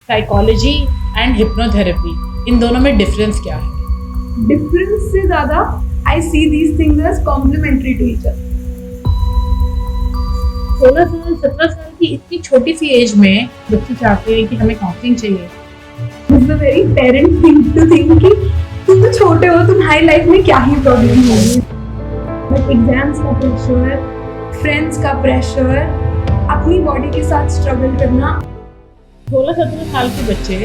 Psychology and hypnotherapy, इन दोनों में difference क्या है? डिफरेंस से ज़्यादा I see these things as complementary to each other. 16 साल 17 साल की इतनी छोटी सी एज में बच्चे चाहते हैं कि हमें काउंसलिंग चाहिए। It's a very parent thing to think कि तुम तो छोटे हो, तुम्हारी लाइफ में क्या ही प्रॉब्लम होगी। बट एग्जाम्स का प्रेशर, फ्रेंड्स का प्रेशर, अपनी बॉडी के साथ स्ट्रगल करना। 16-17 साल के बच्चे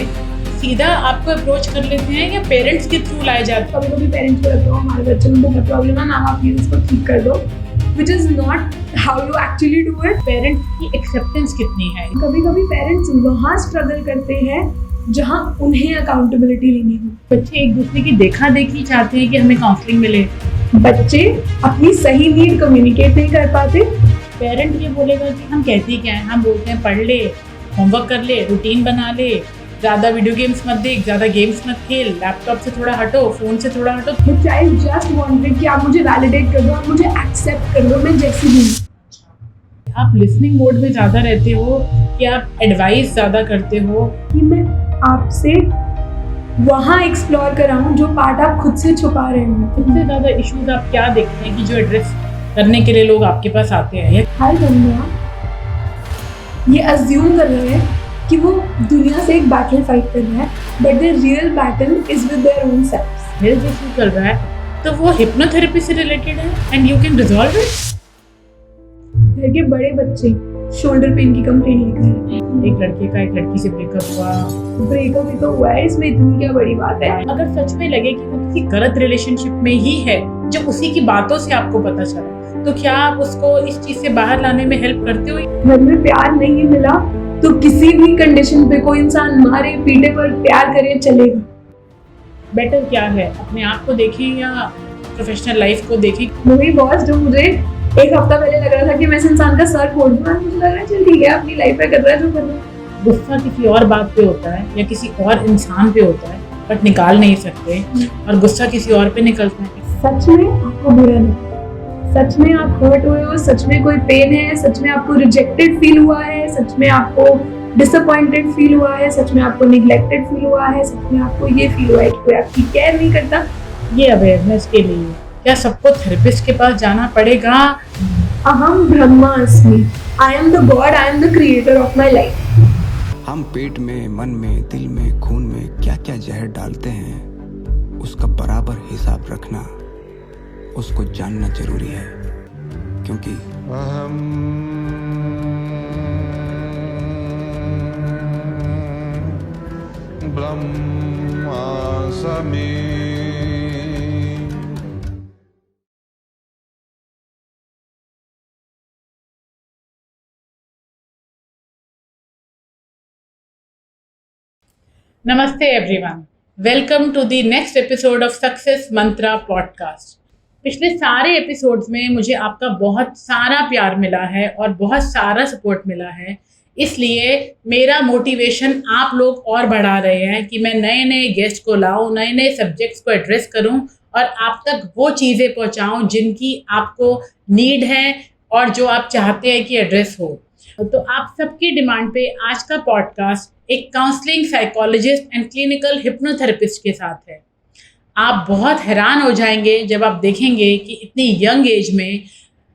सीधा आपको अप्रोच कर लेते हैं या पेरेंट्स के थ्रू लाए जाते हैं? कभी कभी पेरेंट्स को लगता है हमारे बच्चे में बहुत प्रॉब्लम है, मैम आप प्लीज इसको ठीक कर दो, which is not how you actually do it. Parents की एक्सेप्टेंस कितनी है? कभी कभी पेरेंट्स वहाँ स्ट्रगल करते हैं जहाँ उन्हें अकाउंटेबिलिटी लेनी हो। बच्चे एक दूसरे की देखा देखी चाहते हैं कि हमें काउंसलिंग मिले। बच्चे अपनी सही नीड कम्युनिकेट नहीं कर पाते। पेरेंट ये बोलेगा कि हम कहते क्या है, हम बोलते हैं पढ़ ले, होमवर्क कर ले, रूटीन बना ले, ज़्यादा वीडियो गेम्स मत देख, ज़्यादा गेम्स मत खेल, लैपटॉप से थोड़ा हटो, फ़ोन से थोड़ा हटो। द चाइल्ड जस्ट वांटेड कि आप मुझे वैलिडेट कर दो, आप मुझे एक्सेप्ट कर दो, मैं जैसी भी हूँ। आप लिसनिंग मोड में ज़्यादा रहते हो कि आप एडवाइस ज़्यादा करते हो? कि मैं आपसे वहाँ एक्सप्लोर कराऊँ जो पार्ट आप खुद से छुपा रहे हो। सबसे ज़्यादा इश्यूज आप क्या देखते हैं कि जो एड्रेस करने के लिए लोग आपके पास आते हैं? हर बंदा ये अज्यूम कर रहे हैं कि वो दुनिया से एक बैटल फाइट कर रहा है, but the real battle is with their own self. Health issue चल रहा है तो वो हिप्नोथेरेपी से रिलेटेड है and you can resolve it. घर के बड़े बच्चे शोल्डर पेन की कंप्लेंट लेकर आए। एक लड़के का एक लड़की से ब्रेकअप हुआ। ब्रेकअप ही तो हुआ है, इसमें इतनी क्या बड़ी बात है। अगर सच में लगे कि वो किसी गलत रिलेशनशिप में ही है जो उसी की बातों से आपको पता चला, तो क्या आप उसको इस चीज से बाहर लाने में हेल्प करते हो? घर में प्यार नहीं मिला तो किसी भी कंडीशन पे कोई इंसान मारे पीटे पर प्यार करे चलेगा। बेटर क्या है, अपने आप को देखें या प्रोफेशनल लाइफ को देखें? वही बॉस जो मुझे एक हफ्ता पहले लग रहा था कि मैं इस इंसान का सर फोड़ दूंगा, मुझे लग रहा है चल ठीक है अपनी लाइफ में कर रहा है जो कर रहा है। गुस्सा किसी और बात पे होता है या किसी और इंसान पे होता है बट निकाल नहीं सकते, और गुस्सा किसी और पे निकलता है। सच में आपको बुरा लगा, सच में आप हर्ट हुए हो, सच में कोई पेन है, सच में आपको रिजेक्टेड फील हुआ है, सच में आपको डिसअपॉइंटेड फील हुआ है, सच में आपको निग्लेक्टेड फील हुआ है, सच में आपको ये फील हुआ है कि कोई आपकी केयर नहीं करता। ये अवेयरनेस के लिए क्या सबको थेरेपिस्ट के पास जाना पड़ेगा? अहम ब्रह्मास्मि, I am the God, I am the creator of my life. हम पेट में, मन में, दिल में, खून में क्या क्या जहर डालते हैं, उसका बराबर हिसाब रखना, उसको जानना जरूरी है, क्योंकि अहम ब्रह्मास्मि। नमस्ते everyone, welcome to the next episode of success mantra podcast. पिछले सारे एपिसोड्स में मुझे आपका बहुत सारा प्यार मिला है और बहुत सारा सपोर्ट मिला है, इसलिए मेरा मोटिवेशन आप लोग और बढ़ा रहे हैं कि मैं नए नए गेस्ट को लाऊं, नए नए सब्जेक्ट्स को एड्रेस करूं और आप तक वो चीज़ें पहुंचाऊं जिनकी आपको नीड है और जो आप चाहते हैं कि एड्रेस हो। तो आप सबकी डिमांड पे आज का पॉडकास्ट एक counselling psychologist and clinical hypnotherapist के साथ है। आप बहुत हैरान हो जाएंगे जब आप देखेंगे कि इतनी यंग एज में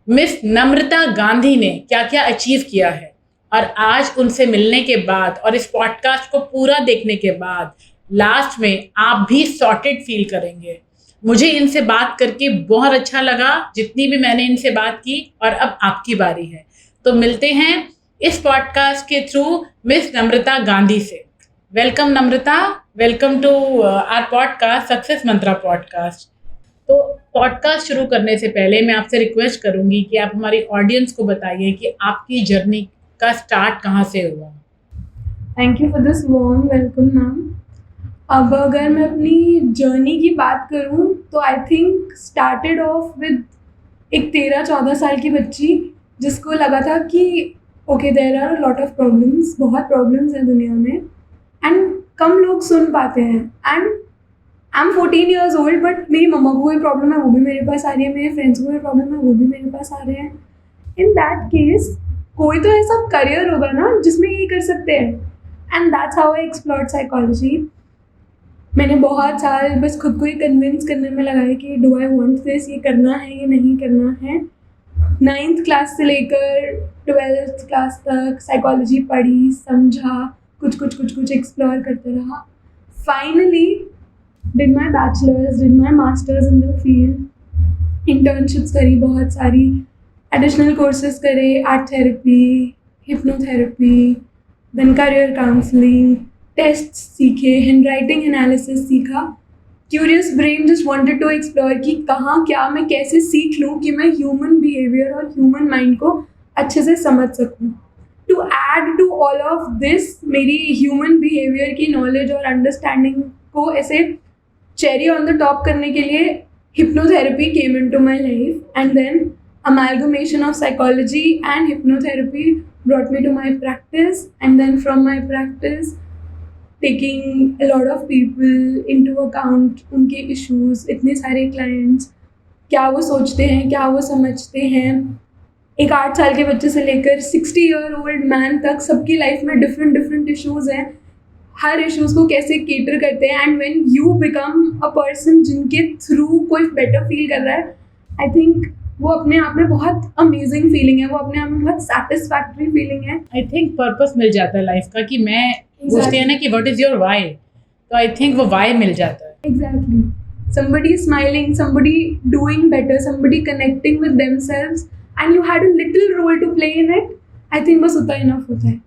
मिस नम्रता गांधी ने क्या क्या अचीव किया है, और आज उनसे मिलने के बाद और इस पॉडकास्ट को पूरा देखने के बाद लास्ट में आप भी सॉर्टेड फील करेंगे। मुझे इनसे बात करके बहुत अच्छा लगा, जितनी भी मैंने इनसे बात की, और अब आपकी बारी है। तो मिलते हैं इस पॉडकास्ट के थ्रू मिस नम्रता गांधी से। Welcome Namrata, welcome to our podcast success mantra podcast. तो पॉडकास्ट शुरू करने से पहले मैं आपसे रिक्वेस्ट करूंगी कि आप हमारी ऑडियंस को बताइए कि आपकी जर्नी का स्टार्ट कहाँ से हुआ। Thank you for this warm welcome ma'am. अब अगर मैं अपनी जर्नी की बात करूं तो I think started off with एक 13-14 साल की बच्ची जिसको लगा था कि okay there are a lot of problems, बहुत प्रॉब्लम्स हैं दुनिया में एंड कम लोग सुन पाते हैं। And I am 14 years old but मेरी मम्मा को कोई प्रॉब्लम है वो भी मेरे पास आ रही है, मेरे फ्रेंड्स को कोई प्रॉब्लम है वो भी मेरे पास आ रहे हैं। इन दैट केस कोई तो ऐसा करियर होगा ना जिसमें ये कर सकते हैं। And that's how I explored psychology. मैंने बहुत साल बस खुद को ही कन्विंस करने में लगाया कि डू आई वांट दिस, ये करना है ये नहीं करना है. 9th क्लास से लेकर 12th क्लास तक साइकोलॉजी पढ़ी, समझा, कुछ एक्सप्लोर करते रहा. Finally did my bachelors, did my masters in the field. Internships करी बहुत सारी, एडिशनल कोर्सेज करे, art therapy, hypnotherapy, then career counselling, test सीखे, हैंड राइटिंग एनालिसिस सीखा. Curious brain just wanted to explore कि कहाँ क्या मैं कैसे सीख लूँ कि मैं ह्यूमन बिहेवियर और ह्यूमन माइंड को अच्छे से समझ सकूँ. To add to all of this, मेरी ह्यूमन बिहेवियर की नॉलेज और अंडरस्टैंडिंग को ऐसे चेरी ऑन द टॉप करने के लिए hypnotherapy came into my life, and then amalgamation of psychology and hypnotherapy brought me to my practice, and then from my practice taking a lot of people into account, उनके issues, इतने सारे clients, क्या वो सोचते हैं, क्या वो समझते हैं. एक 8 साल के बच्चे से लेकर 60-year-old मैन तक सबकी लाइफ में डिफरेंट इश्यूज़ हैं. हर इश्यूज़ को कैसे केटर करते हैं, and when you become a person जिनके थ्रू कोई बेटर फील कर रहा है, आई थिंक वो अपने आप में बहुत अमेजिंग फीलिंग है, वो अपने आप में बहुत सेटिस्फैक्ट्री फीलिंग है. आई थिंक पर्पस मिल जाता है लाइफ का कि मैं पूछते हैं ना कि व्हाट इज़ योर वाई, तो आई थिंक वो वाई मिल जाता है. Exactly. somebody smiling, somebody doing better, somebody connecting with themselves, and you had a little role to play in it. I think बस उतना enough होता है.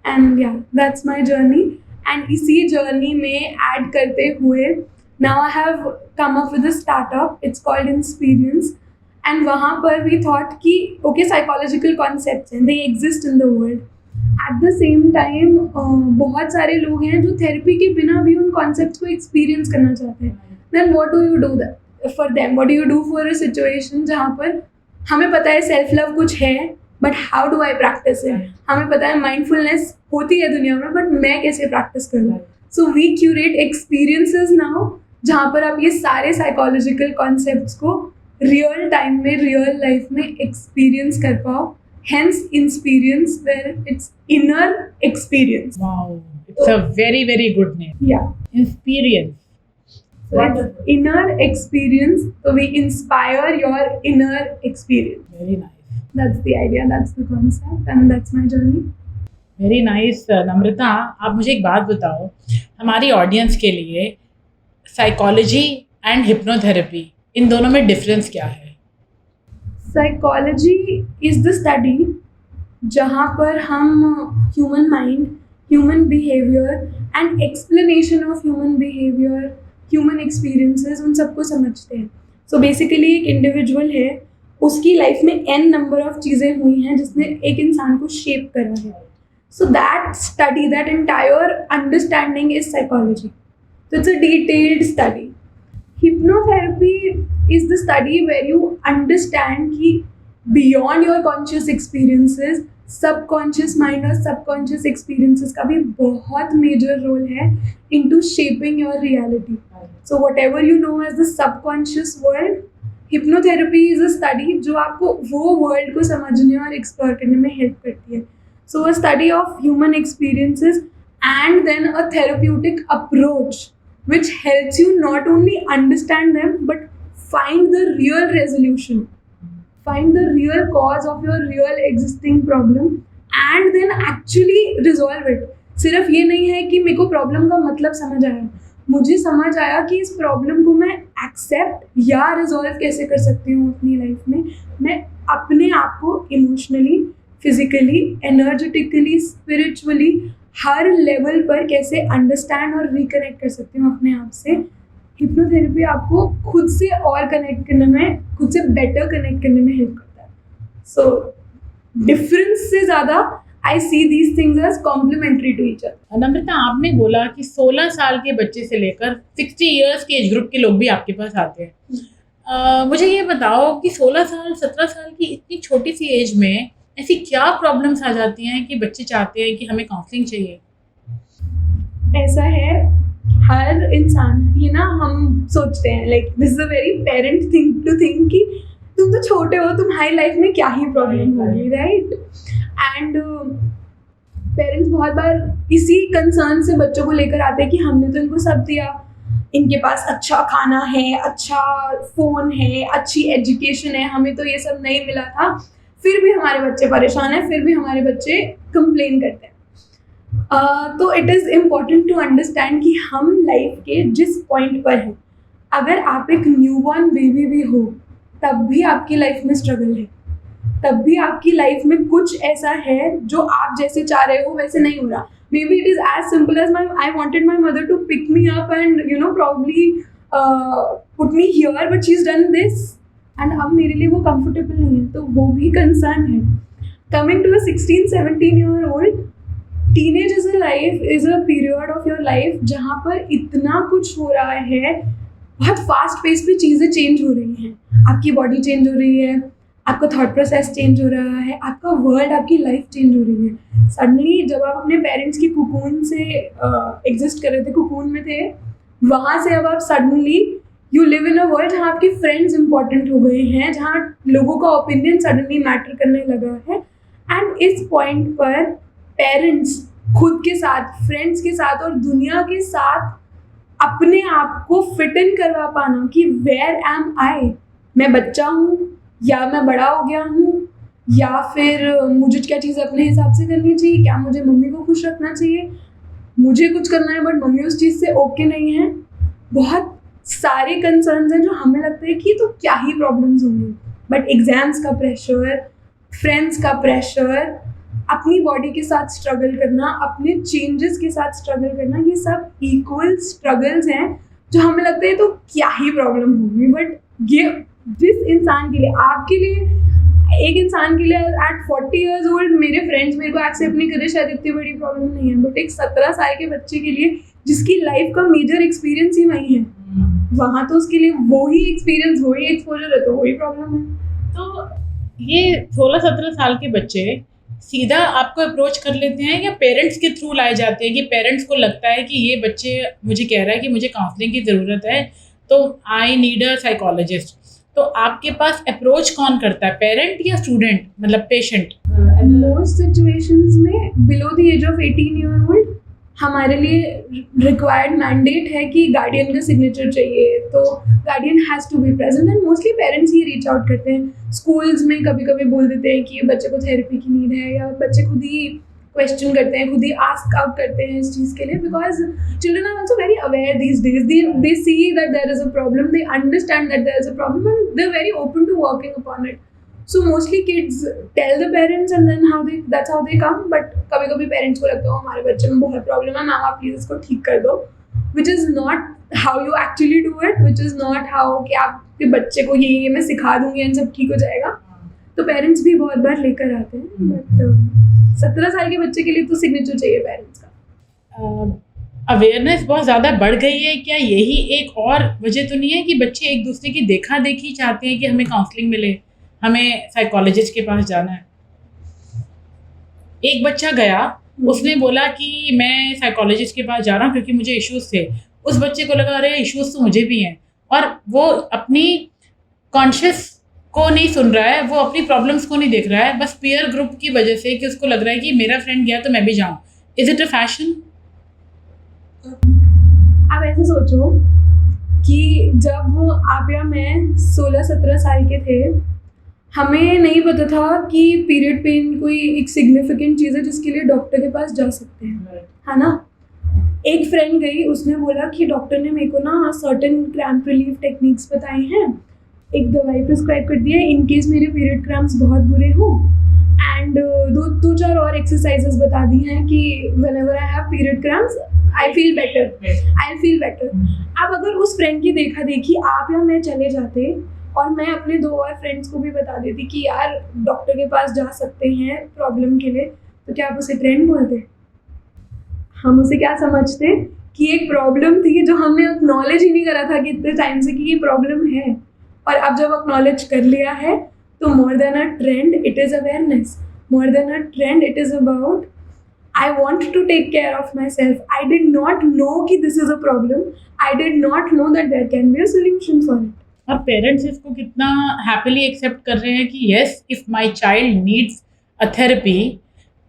And yeah, that's my journey. And इसी journey में add करते हुए now I have come up with a startup. It's called Insperience. And वहाँ पर we thought कि okay, psychological concepts हैं, they exist in the world. At the same time बहुत सारे लोग हैं जो थेरेपी के बिना भी उन concepts को experience करना चाहते हैं. Then what do you do for them? What do you do for a situation जहाँ पर हमें पता है self love कुछ है, but how do I practice it. हमें पता है माइंडफुलनेस होती है दुनिया में, बट मैं कैसे प्रैक्टिस करूँ. So we curate experiences now जहाँ पर आप ये सारे साइकोलॉजिकल कॉन्सेप्ट्स को रियल टाइम में, रियल लाइफ में एक्सपीरियंस कर पाओ. Hence inspirience, where it's inner experience. Wow, it's a very very good name. या inspirience. Inner experience, so we inspire your inner experience. Very nice. That's the idea, that's the concept, and that's my journey. Very nice. Namrata, आप मुझे एक बात बताओ, हमारी audience के लिए psychology and hypnotherapy, इन दोनों में डिफरेंस क्या है? साइकोलॉजी इज़ द स्टडी जहाँ पर हम human mind, human behaviour and explanation of human behaviour, human experiences, उन सबको समझते हैं. सो बेसिकली एक इंडिविजुअल है, उसकी लाइफ में n नंबर ऑफ चीज़ें हुई हैं जिसने एक इंसान को शेप करा है. So that study, that entire understanding is psychology. तो it's a detailed study. Hypnotherapy is the study where you understand कि beyond your conscious experiences, subconscious mind और सबकॉन्शियस एक्सपीरियंसेस का भी बहुत मेजर रोल है into shaping your reality. So whatever you know as the subconscious world, hypnotherapy is a study जो आपको वो world को समझने और एक्सप्लोर करने में हेल्प करती है. So a study of human experiences and then a therapeutic approach which helps you not only understand them but find the real resolution, find the real cause of your real existing problem and then actually resolve it. सिर्फ ये नहीं है कि मेरे को problem का मतलब समझ आया, मुझे समझ आया कि इस प्रॉब्लम को मैं एक्सेप्ट या रिजॉल्व कैसे कर सकती हूँ अपनी लाइफ में. मैं अपने आप को इमोशनली, फिजिकली, एनर्जेटिकली, स्पिरिचुअली हर लेवल पर कैसे अंडरस्टैंड और रिकनेक्ट कर सकती हूँ अपने आप से. हिप्नोथेरेपी आपको खुद से और कनेक्ट करने में, खुद से बेटर कनेक्ट करने में हेल्प करता है. सो डिफरेंस से ज़्यादा I see these things as complementary to each other. Namrata, आपने बोला कि 16 साल के बच्चे से लेकर 60 इयर्स के एज ग्रुप के लोग भी आपके पास आते हैं. मुझे ये बताओ कि 16 साल 17 साल की इतनी छोटी सी एज में ऐसी क्या प्रॉब्लम्स आ जाती हैं कि बच्चे चाहते हैं कि हमें काउंसलिंग चाहिए? ऐसा है, हर इंसान, ये ना हम सोचते हैं like this is a very parent thing to think कि तुम तो छोटे हो, तुम्हारी लाइफ में क्या ही प्रॉब्लम होगी, राइट? एंड पेरेंट्स बहुत बार इसी कंसर्न से बच्चों को लेकर आते हैं कि हमने तो इनको सब दिया, इनके पास अच्छा खाना है, अच्छा फ़ोन है, अच्छी एजुकेशन है, हमें तो ये सब नहीं मिला था, फिर भी हमारे बच्चे परेशान हैं, फिर भी हमारे बच्चे कंप्लेन करते हैं। तो it is important to understand कि हम लाइफ के जिस पॉइंट पर हैं, अगर आप एक न्यूबॉर्न बेबी भी हो तब भी आपकी लाइफ में स्ट्रगल है, तब भी आपकी लाइफ में कुछ ऐसा है जो आप जैसे चाह रहे हो वैसे नहीं हो रहा। Maybe it is as simple as I wanted my mother to pick me up and probably put me here, but she's done this and अब मेरे लिए वो comfortable नहीं है, तो वो भी concern है। Coming to a 16-17-year-old, teenage is a period of your life जहाँ पर इतना कुछ हो रहा है, बहुत फास्ट पेस पे चीज़ें चेंज हो रही हैं, आपकी बॉडी चेंज हो रही है, आपका थॉट प्रोसेस चेंज हो रहा है, आपका वर्ल्ड, आपकी लाइफ चेंज हो रही है। सडनली जब आप अपने पेरेंट्स की कुकून से एग्जिस्ट कर रहे थे, कुकून में थे, वहाँ से अब आप suddenly you live in a world जहाँ आपके फ्रेंड्स इंपॉर्टेंट हो गए हैं, जहाँ लोगों का ओपिनियन सडनली मैटर करने लगा है। एंड इस पॉइंट पर पेरेंट्स खुद के साथ, फ्रेंड्स के साथ और दुनिया के साथ अपने आप को फिट इन करवा पाना कि वेयर एम आई, मैं बच्चा हूँ या मैं बड़ा हो गया हूँ, या फिर मुझे क्या चीज़ अपने हिसाब से करनी चाहिए, क्या मुझे मम्मी को खुश रखना चाहिए, मुझे कुछ करना है बट मम्मी उस चीज़ से ओके नहीं है। बहुत सारे कंसर्न्स हैं जो हमें लगता है कि तो क्या ही प्रॉब्लम्स होंगी, बट एग्ज़ाम्स का प्रेशर, फ्रेंड्स का प्रेशर, अपनी बॉडी के साथ स्ट्रगल करना, अपने चेंजेस के साथ स्ट्रगल करना, ये सब इक्वल स्ट्रगल्स हैं जो हमें लगता है तो क्या ही प्रॉब्लम होगी। बट ये जिस इंसान के लिए, आपके लिए, एक इंसान के लिए एट 40 years old मेरे फ्रेंड्स मेरे को एक्सेप्ट नहीं करे, शायद इतनी बड़ी प्रॉब्लम नहीं है, बट एक 17 साल के बच्चे के लिए जिसकी लाइफ का मेजर एक्सपीरियंस ही वही है, वहाँ तो उसके लिए वही एक्सपीरियंस, वही एक्सपोजर है, तो वही प्रॉब्लम है। तो ये 16-17 साल के बच्चे सीधा आपको अप्रोच कर लेते हैं या पेरेंट्स के थ्रू लाए जाते हैं कि पेरेंट्स को लगता है कि ये बच्चे मुझे कह रहा है कि मुझे काउंसलिंग की ज़रूरत है, तो आई नीड अ साइकोलॉजिस्ट। तो आपके पास अप्रोच कौन करता है, पेरेंट या स्टूडेंट, मतलब पेशेंट? मोस्ट सिचुएशंस में below the age of 18 year old हमारे लिए रिक्वायर्ड मैंडेट है कि गार्डियन का सिग्नेचर चाहिए, तो guardian has to be present and mostly parents ही रीच आउट करते हैं। स्कूल्स में कभी कभी बोल देते हैं कि बच्चे को थेरेपी की नीड है, या बच्चे खुद ही क्वेश्चन करते हैं, खुद ही आस्क आउट करते हैं इस चीज़ के लिए, because children are also very aware these days, they see that there is a problem, they understand that there is a problem and they are very open to working upon it. So mostly kids tell the parents and then that's how they come, but कभी कभी parents को लगता है हमारे बच्चे में बहुत problem है, मैम आप प्लीज़ इसको ठीक कर दो, which is not how you actually do it, which is not how कि आपके बच्चे को ये मैं सिखा दूंगी एंड सब ठीक हो जाएगा। तो पेरेंट्स भी बहुत बार लेकर आते हैं, बट 17 साल के बच्चे के लिए तो सिग्नेचर चाहिए पेरेंट्स का। अवेयरनेस बहुत ज़्यादा बढ़ गई है क्या? यही एक और वजह तो नहीं है कि बच्चे एक दूसरे की देखा देखी चाहते हैं कि हमें काउंसलिंग मिले, हमें साइकोलॉजिस्ट के पास जाना है? एक बच्चा गया, उसने बोला कि मैं साइकोलॉजिस्ट के पास जा रहा हूँ क्योंकि मुझे इश्यूज थे। उस बच्चे को लगा अरे इश्यूज तो मुझे भी हैं, और वो अपनी कॉन्शियस को नहीं सुन रहा है, वो अपनी प्रॉब्लम्स को नहीं देख रहा है, बस पीयर ग्रुप की वजह से कि उसको लग रहा है कि मेरा फ्रेंड गया तो मैं भी जाऊँ। Is it a fashion? आप ऐसे सोचो कि जब आप या मैं 16-17 साल के थे, हमें नहीं पता था कि पीरियड पेन कोई एक सिग्निफिकेंट चीज़ है जिसके लिए डॉक्टर के पास जा सकते हैं, है ना। एक फ्रेंड गई, उसने बोला कि डॉक्टर ने मेरे को ना सर्टेन क्रैम्प रिलीफ टेक्निक्स बताई हैं, एक दवाई प्रिस्क्राइब कर दिया इन केस मेरे पीरियड क्रैम्प्स बहुत बुरे हों, एंड दो चार और एक्सरसाइजेस बता दी हैं कि whenever I have period cramps I feel better. अब अगर उस फ्रेंड की देखा देखी आप या मैं चले जाते और मैं अपने 2 और फ्रेंड्स को भी बता देती कि यार डॉक्टर के पास जा सकते हैं प्रॉब्लम के लिए, तो क्या आप उसे ट्रेंड बोलते? हम उसे क्या समझते कि एक प्रॉब्लम थी जो हमने एक्नॉलेज ही नहीं करा था कि इतने टाइम से कि ये प्रॉब्लम है, और अब जब एक्नॉलेज कर लिया है तो more than a trend it is awareness, more than a trend it is about I want to take care of myself. I did not know कि this is a problem. I did not know that there can be a solution for it. और parents इसको कितना happily accept कर रहे हैं कि yes, if my child needs a therapy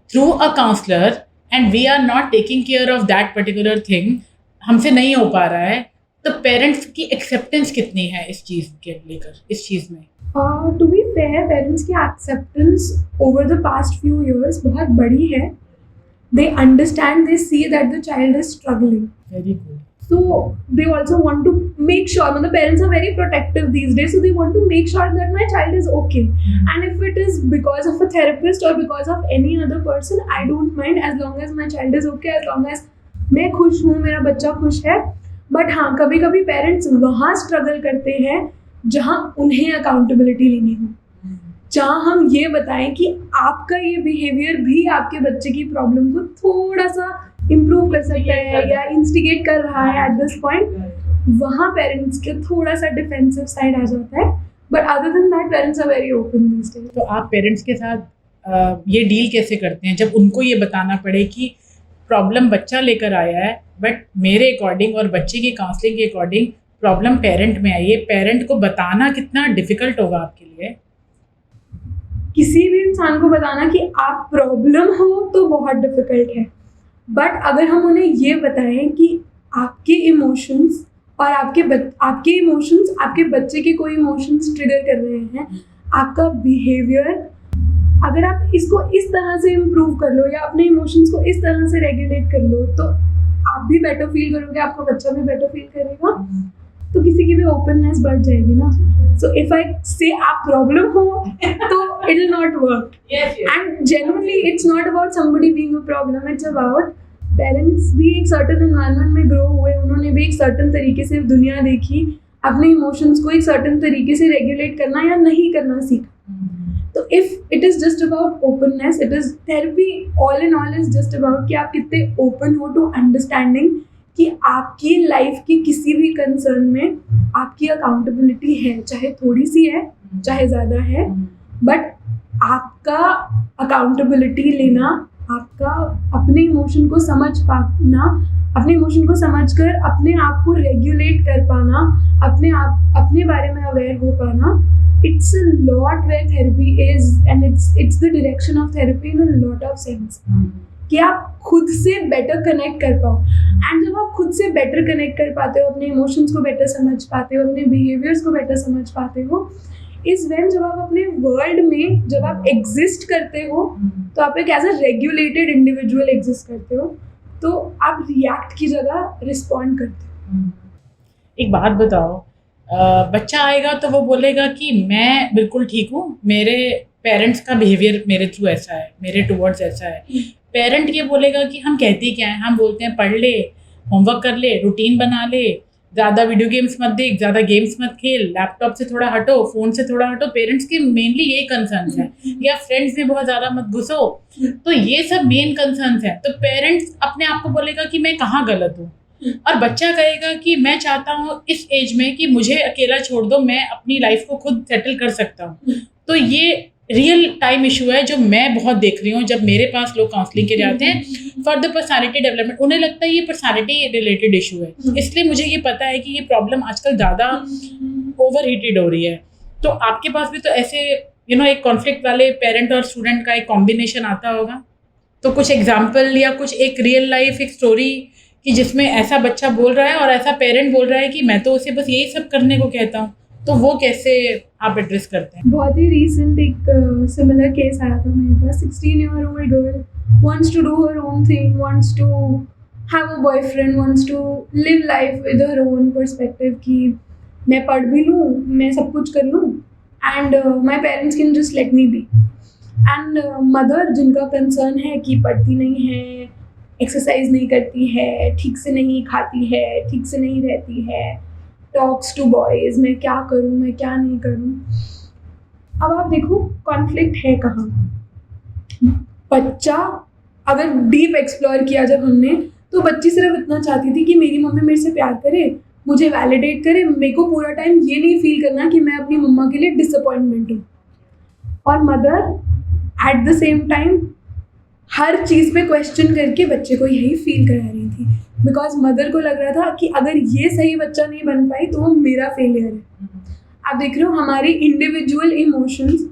through a counsellor, and we are not taking care of that particular thing, हमसे नहीं हो पा रहा है, तो पेरेंट्स की एक्सेप्टेंस कितनी है इस चीज़ के लेकर, इस चीज़ में? टू बी फेयर, पेरेंट्स की acceptance over the past few years बहुत बड़ी है. They understand, they see that the child is struggling. Very good. So they also want to make sure, the parents are very protective these days, so they want to make sure that my child is okay. And if it is because of a therapist or because of any other person, I don't mind, as long as my child is okay, as long as मैं खुश हूँ, मेरा बच्चा खुश है. But हाँ, कभी कभी पेरेंट्स वहाँ स्ट्रगल करते हैं जहाँ उन्हें अकाउंटेबिलिटी लेनी हो, जहाँ हम ये बताएं कि आपका ये बिहेवियर भी आपके बच्चे की प्रॉब्लम को थोड़ा सा इम्प्रूव कर सकता है या इंस्टिगेट कर रहा है एट दिस पॉइंट. वहाँ पेरेंट्स के थोड़ा सा डिफेंसिव साइड आ जाता है. But other than that parents are very open this days. तो आप पेरेंट्स के साथ ये डील कैसे करते हैं जब उनको ये बताना पड़े कि प्रॉब्लम बच्चा लेकर आया है, बट मेरे अकॉर्डिंग और बच्चे की काउंसलिंग के अकॉर्डिंग प्रॉब्लम पेरेंट में आई है? पेरेंट को बताना कितना डिफिकल्ट होगा आपके लिए? किसी भी इंसान को बताना कि आप प्रॉब्लम हो तो बहुत डिफिकल्ट है. बट अगर हम उन्हें ये बताएं कि आपके इमोशंस और आपके इमोशंस आपके बच्चे के कोई इमोशंस ट्रिगर कर रहे हैं, आपका बिहेवियर अगर आप इसको इस तरह से इम्प्रूव कर लो या अपने इमोशंस को इस तरह से रेगुलेट कर लो, तो आप भी बेटर फील करोगे, आपका बच्चा भी बेटर फील करेगा, तो किसी की भी ओपननेस बढ़ जाएगी ना. सो इफ आई से आप प्रॉब्लम हो तो it will not work. And genuinely it's not about somebody being a problem, it's about parents भी एक सर्टन एनवायरनमेंट में ग्रो हुए, उन्होंने भी एक सर्टन तरीके से दुनिया देखी, अपने इमोशंस को एक सर्टन तरीके से रेगुलेट करना या नहीं करना सीखा. तो if it is just about openness, it is therapy all in all is just about कि आप कितने ओपन हो टू अंडरस्टैंडिंग कि आपकी लाइफ की किसी भी कंसर्न में आपकी अकाउंटेबिलिटी है, चाहे थोड़ी सी है चाहे ज़्यादा है, बट आपका अकाउंटेबिलिटी लेना, आपका अपने इमोशन को समझ पाना, अपने इमोशन को समझकर अपने आप को रेगुलेट कर पाना, अपने बारे में अवेयर हो पाना, it's a lot where therapy is, and it's the direction of therapy in a lot of sense. कि आप खुद से बेटर कनेक्ट कर पाओ. एंड जब आप खुद से बेटर कनेक्ट कर पाते हो, अपने इमोशंस को बेटर समझ पाते हो, अपने बिहेवियर्स को बेटर समझ पाते हो, इस व्हेन जब आप अपने वर्ल्ड में जब आप एग्जिस्ट करते हो, तो आप एक as a regulated individual exist करते हो, तो आप रिएक्ट की जगह रिस्पॉन्ड करते हो. एक बात बताओ, बच्चा आएगा तो वो बोलेगा कि मैं बिल्कुल ठीक हूँ, मेरे पेरेंट्स का बिहेवियर मेरे थ्रू ऐसा है, मेरे टुवर्ड्स ऐसा है. पेरेंट ये बोलेगा कि हम कहते क्या हैं, हम बोलते हैं पढ़ ले, होमवर्क कर ले, रूटीन बना ले, ज़्यादा वीडियो गेम्स मत देख, ज़्यादा गेम्स मत खेल, लैपटॉप से थोड़ा हटो, फ़ोन से थोड़ा हटो. पेरेंट्स के मेनली यही कंसर्न्स हैं. या फ्रेंड्स में बहुत ज़्यादा मत घुसो. तो ये सब मेन कंसर्न्स हैं. तो पेरेंट्स अपने आप को बोलेगा कि मैं कहाँ गलत हूँ, और बच्चा कहेगा कि मैं चाहता हूँ इस एज में कि मुझे अकेला छोड़ दो, मैं अपनी लाइफ को खुद सेटल कर सकता हूँ. तो ये रियल टाइम इशू है जो मैं बहुत देख रही हूँ. जब मेरे पास लोग काउंसलिंग के जाते हैं फॉर द पर्सनालिटी डेवलपमेंट, उन्हें लगता है ये पर्सनालिटी रिलेटेड इशू है. इसलिए मुझे ये पता है कि ये प्रॉब्लम आजकल ज़्यादा ओवर हीटेड हो रही है. तो आपके पास भी तो ऐसे एक कॉन्फ्लिक्ट वाले पेरेंट और स्टूडेंट का एक कॉम्बिनेशन आता होगा. तो कुछ एग्जाम्पल या कुछ एक रियल लाइफ एक स्टोरी कि जिसमें ऐसा बच्चा बोल रहा है और ऐसा पेरेंट बोल रहा है कि मैं तो उसे बस यही सब करने को कहता हूँ, तो वो कैसे आप एड्रेस करते हैं? बहुत ही रीसेंट एक सिमिलर केस आया था मेरे पास. 16-year-old girl wants to do her own thing, wants to have a boyfriend, wants to live life with her own perspective कि मैं पढ़ भी लूँ, मैं सब कुछ कर लूँ, and my parents can just let me be. And mother जिनका कंसर्न है कि पढ़ती नहीं है, एक्सरसाइज नहीं करती है, ठीक से नहीं खाती है, ठीक से नहीं रहती है, टॉक्स टू बॉयज़, मैं क्या करूँ, मैं क्या नहीं करूँ. अब आप देखो कॉन्फ्लिक्ट है कहाँ. बच्चा अगर डीप एक्सप्लोर किया जब हमने, तो बच्ची सिर्फ इतना चाहती थी कि मेरी मम्मी मेरे से प्यार करे, मुझे वैलिडेट करे, मेरे को पूरा टाइम ये नहीं फील करना कि मैं अपनी मम्मा के लिए डिसअपॉइंटमेंट हूँ. और mother at the same time हर चीज़ पे क्वेश्चन करके बच्चे को यही फील करा रही थी, बिकॉज मदर को लग रहा था कि अगर ये सही बच्चा नहीं बन पाई तो वो मेरा फेलियर है. आप देख रहे हो हमारे इंडिविजुअल इमोशंस